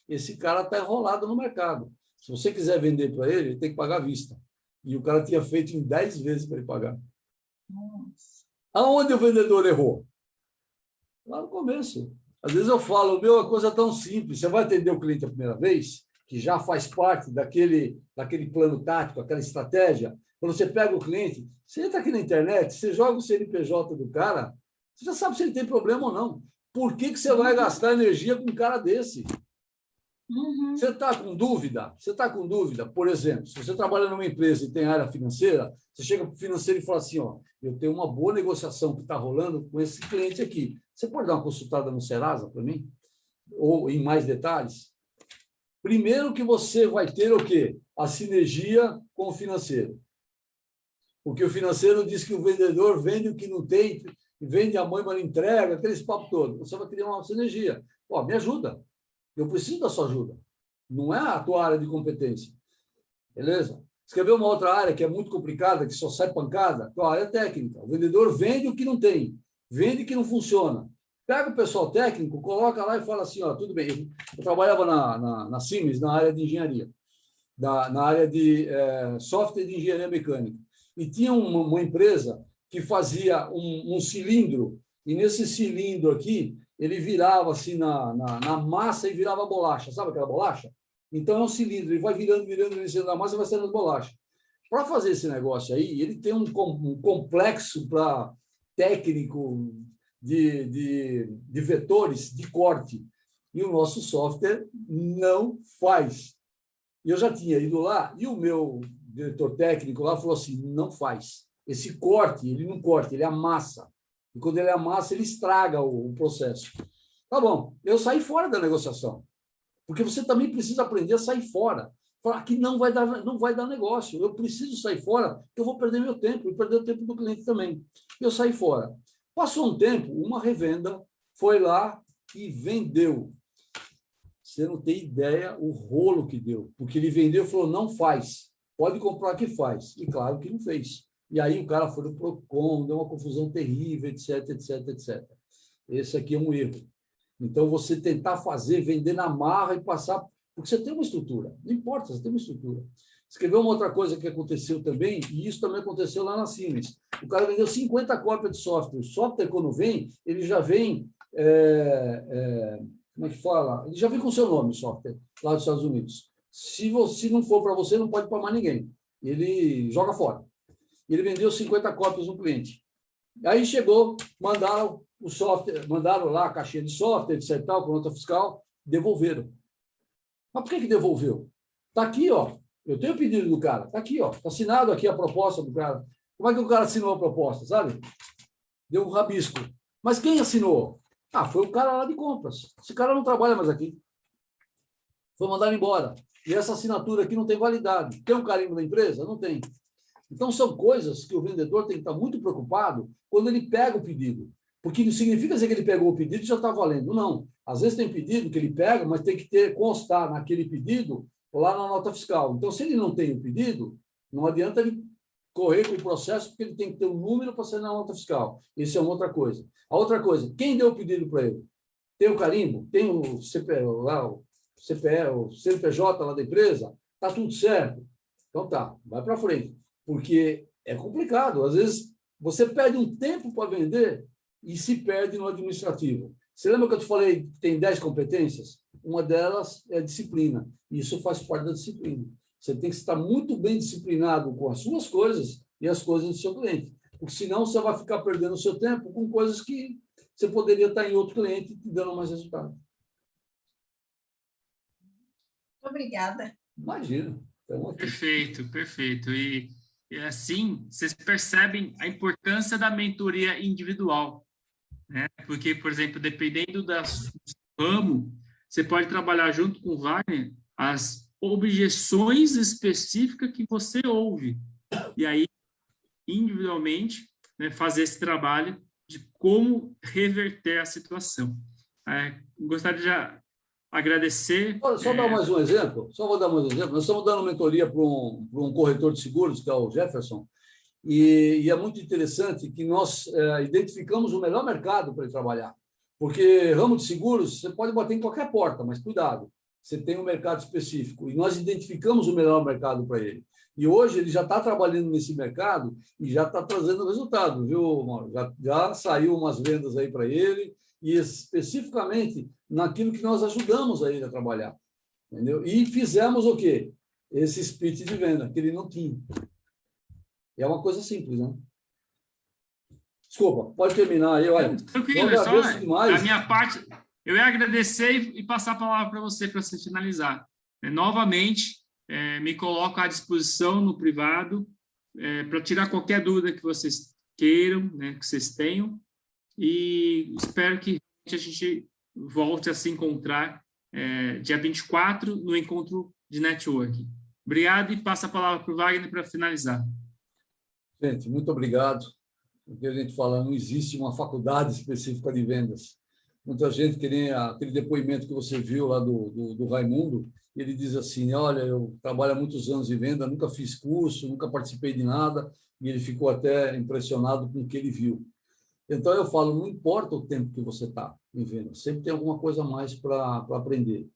esse cara está enrolado no mercado. Se você quiser vender para ele, tem que pagar à vista. E o cara tinha feito em 10 vezes para ele pagar. Nossa. Aonde o vendedor errou? Lá no começo. Às vezes eu falo, uma coisa tão simples. Você vai atender o cliente a primeira vez, que já faz parte daquele plano tático, aquela estratégia. Quando você pega o cliente, você entra aqui na internet, você joga o CNPJ do cara, você já sabe se ele tem problema ou não. Por que você vai gastar energia com um cara desse? Uhum. Você está com dúvida? Por exemplo, se você trabalha numa empresa e tem área financeira, você chega para o financeiro e fala assim, eu tenho uma boa negociação que está rolando com esse cliente aqui. Você pode dar uma consultada no Serasa para mim? Ou em mais detalhes? Primeiro que você vai ter o quê? A sinergia com o financeiro. Porque o financeiro diz que o vendedor vende o que não tem, vende a mãe, mas não entrega, aqueles papos todos. Você vai criar uma sinergia. Me ajuda. Eu preciso da sua ajuda. Não é a tua área de competência. Beleza? Escrever uma outra área que é muito complicada, que só sai pancada, tua área técnica. O vendedor vende o que não tem, vende o que não funciona. Pega o pessoal técnico, coloca lá e fala assim, tudo bem. Eu trabalhava na Siemens, na área de engenharia, na área de software de engenharia mecânica. E tinha uma empresa que fazia um cilindro, e nesse cilindro aqui, ele virava assim na massa e virava bolacha. Sabe aquela bolacha? Então é um cilindro, ele vai virando na massa e vai saindo as bolachas. Para fazer esse negócio aí, ele tem um complexo técnico de vetores de corte. E o nosso software não faz. E eu já tinha ido lá, e o meu diretor técnico lá falou assim, não faz. Esse corte, ele não corta, ele amassa. E quando ele amassa, ele estraga o processo. Tá bom, eu saí fora da negociação. Porque você também precisa aprender a sair fora. Falar que não vai dar negócio. Eu preciso sair fora, porque eu vou perder meu tempo, e perder o tempo do cliente também. Eu saí fora. Passou um tempo, uma revenda foi lá e vendeu. Você não tem ideia o rolo que deu. Porque ele vendeu e falou, não faz. Pode comprar que faz. E claro que não fez. E aí o cara foi no Procon, deu uma confusão terrível, etc, etc, etc. Esse aqui é um erro. Então, você tentar vender na marra e passar... Porque você tem uma estrutura. Não importa, você tem uma estrutura. Escreveu uma outra coisa que aconteceu também, e isso também aconteceu lá na Siemens. O cara vendeu 50 cópias de software. O software, quando vem, ele já vem... como é que fala? Ele já vem com o seu nome, o software, lá dos Estados Unidos. Se não for para você, não pode para mais ninguém. Ele joga fora. Ele vendeu 50 cópias no cliente. Aí chegou, mandaram o software, mandaram lá a caixinha de software, etc., tal, com nota fiscal, devolveram. Mas por que devolveu? Está aqui, eu tenho o pedido do cara, está aqui, está assinado aqui a proposta do cara. Como é que o cara assinou a proposta, sabe? Deu um rabisco. Mas quem assinou? Foi o cara lá de compras. Esse cara não trabalha mais aqui. Foi mandado embora. E essa assinatura aqui não tem validade. Tem um carimbo da empresa? Não tem. Então, são coisas que o vendedor tem que estar muito preocupado quando ele pega o pedido. Porque não significa dizer que ele pegou o pedido e já está valendo. Não. Às vezes tem pedido que ele pega, mas tem que constar naquele pedido lá na nota fiscal. Então, se ele não tem o pedido, não adianta ele correr com o processo, porque ele tem que ter um número para ser na nota fiscal. Isso é uma outra coisa. A outra coisa, quem deu o pedido para ele? Tem o carimbo? Tem o CPF, o CNPJ lá da empresa? Está tudo certo? Então tá, vai para frente. Porque é complicado. Às vezes, você perde um tempo para vender e se perde no administrativo. Você lembra que eu te falei que tem 10 competências? Uma delas é a disciplina. Isso faz parte da disciplina. Você tem que estar muito bem disciplinado com as suas coisas e as coisas do seu cliente. Porque senão você vai ficar perdendo o seu tempo com coisas que você poderia estar em outro cliente te dando mais resultado. Muito obrigada. Imagina. Então, Perfeito, perfeito. E assim, vocês percebem a importância da mentoria individual, né? Porque, por exemplo, dependendo do ramo, você pode trabalhar junto com o Wagner as objeções específicas que você ouve. E aí, individualmente, né, fazer esse trabalho de como reverter a situação. Gostaria de agradecer. Só dar mais um exemplo. Só vou dar mais um exemplo. Nós estamos dando mentoria para um corretor de seguros, que é o Jefferson, e é muito interessante que nós identificamos o melhor mercado para ele trabalhar. Porque ramo de seguros, você pode bater em qualquer porta, mas cuidado, você tem um mercado específico. E nós identificamos o melhor mercado para ele. E hoje ele já está trabalhando nesse mercado e já está trazendo resultado, viu, Mauro? Já saiu umas vendas aí para ele, e especificamente naquilo que nós ajudamos a ele a trabalhar. Entendeu? E fizemos o quê? Esse speech de venda, que ele não tinha. É uma coisa simples, né? Desculpa, pode terminar aí. Olha, tranquilo, eu agradeço demais. Da minha parte, eu ia agradecer e passar a palavra para você finalizar. Novamente, me coloco à disposição no privado para tirar qualquer dúvida que vocês queiram, né, que vocês tenham, e espero que a gente volte a se encontrar dia 24 no encontro de networking. Obrigado e passo a palavra para o Wagner para finalizar. Gente, muito obrigado. O que a gente fala, não existe uma faculdade específica de vendas. Muita gente, que nem aquele depoimento que você viu lá do Raimundo, ele diz assim, olha, eu trabalho há muitos anos em venda, nunca fiz curso, nunca participei de nada, e ele ficou até impressionado com o que ele viu. Então, eu falo, não importa o tempo que você está em venda, sempre tem alguma coisa a mais para aprender.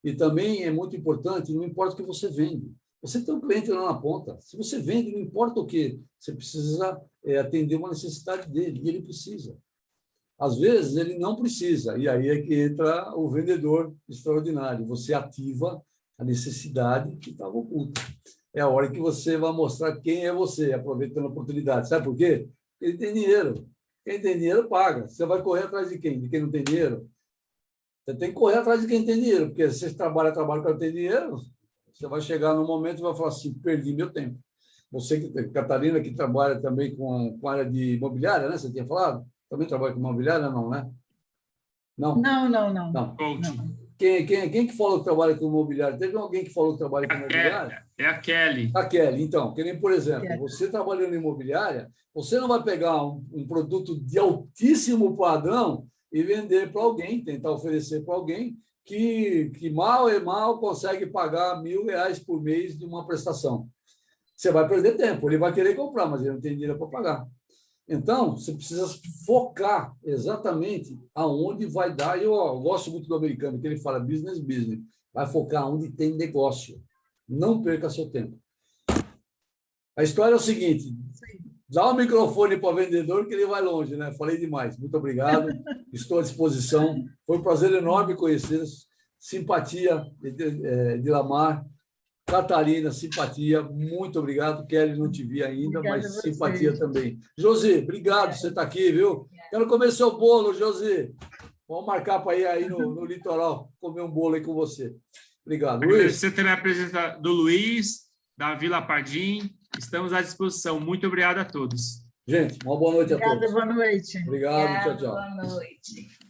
E também é muito importante, não importa o que você vende. Você tem um cliente lá na ponta. Se você vende, não importa o que, você precisa atender uma necessidade dele, e ele precisa. Às vezes, ele não precisa, e aí é que entra o vendedor extraordinário. Você ativa a necessidade que estava oculta. É a hora que você vai mostrar quem é você, aproveitando a oportunidade. Sabe por quê? Ele tem dinheiro. Quem tem dinheiro, paga. Você vai correr atrás de quem? De quem não tem dinheiro? Você tem que correr atrás de quem tem dinheiro, porque se você trabalha para quem tem dinheiro, você vai chegar no momento e vai falar assim, perdi meu tempo. Você, Catarina, que trabalha também com a área de imobiliária, né? Você tinha falado? Também trabalha com imobiliária, não, né? Não. Não. Quem que falou que trabalha com imobiliária? Teve alguém que falou que trabalha com imobiliária? É a Kelly. A Kelly, então. Que nem, por exemplo, você trabalhando em imobiliária, você não vai pegar um produto de altíssimo padrão e vender para alguém, tentar oferecer para alguém que mal consegue pagar R$1.000 por mês de uma prestação. Você vai perder tempo. Ele vai querer comprar, mas ele não tem dinheiro para pagar. Então, você precisa focar exatamente aonde vai dar. Eu gosto muito do americano, que ele fala business. Vai focar onde tem negócio. Não perca seu tempo. A história é o seguinte: dá o microfone para o vendedor que ele vai longe, né? Falei demais. Muito obrigado. Estou à disposição. Foi um prazer enorme conhecê-los. Simpatia, Dilamar. Catarina, simpatia, muito obrigado. Kelly, não te vi ainda, mas simpatia também. Josi, obrigado por você estar aqui, viu? Quero comer seu bolo, Josi. Vamos marcar para ir aí no litoral, comer um bolo aí com você. Obrigado. Luiz. Você terá a presença do Luiz, da Vila Pardim. Estamos à disposição. Muito obrigado a todos. Gente, uma boa noite a todos. Obrigada, boa noite. Obrigado, tchau, tchau. Boa noite.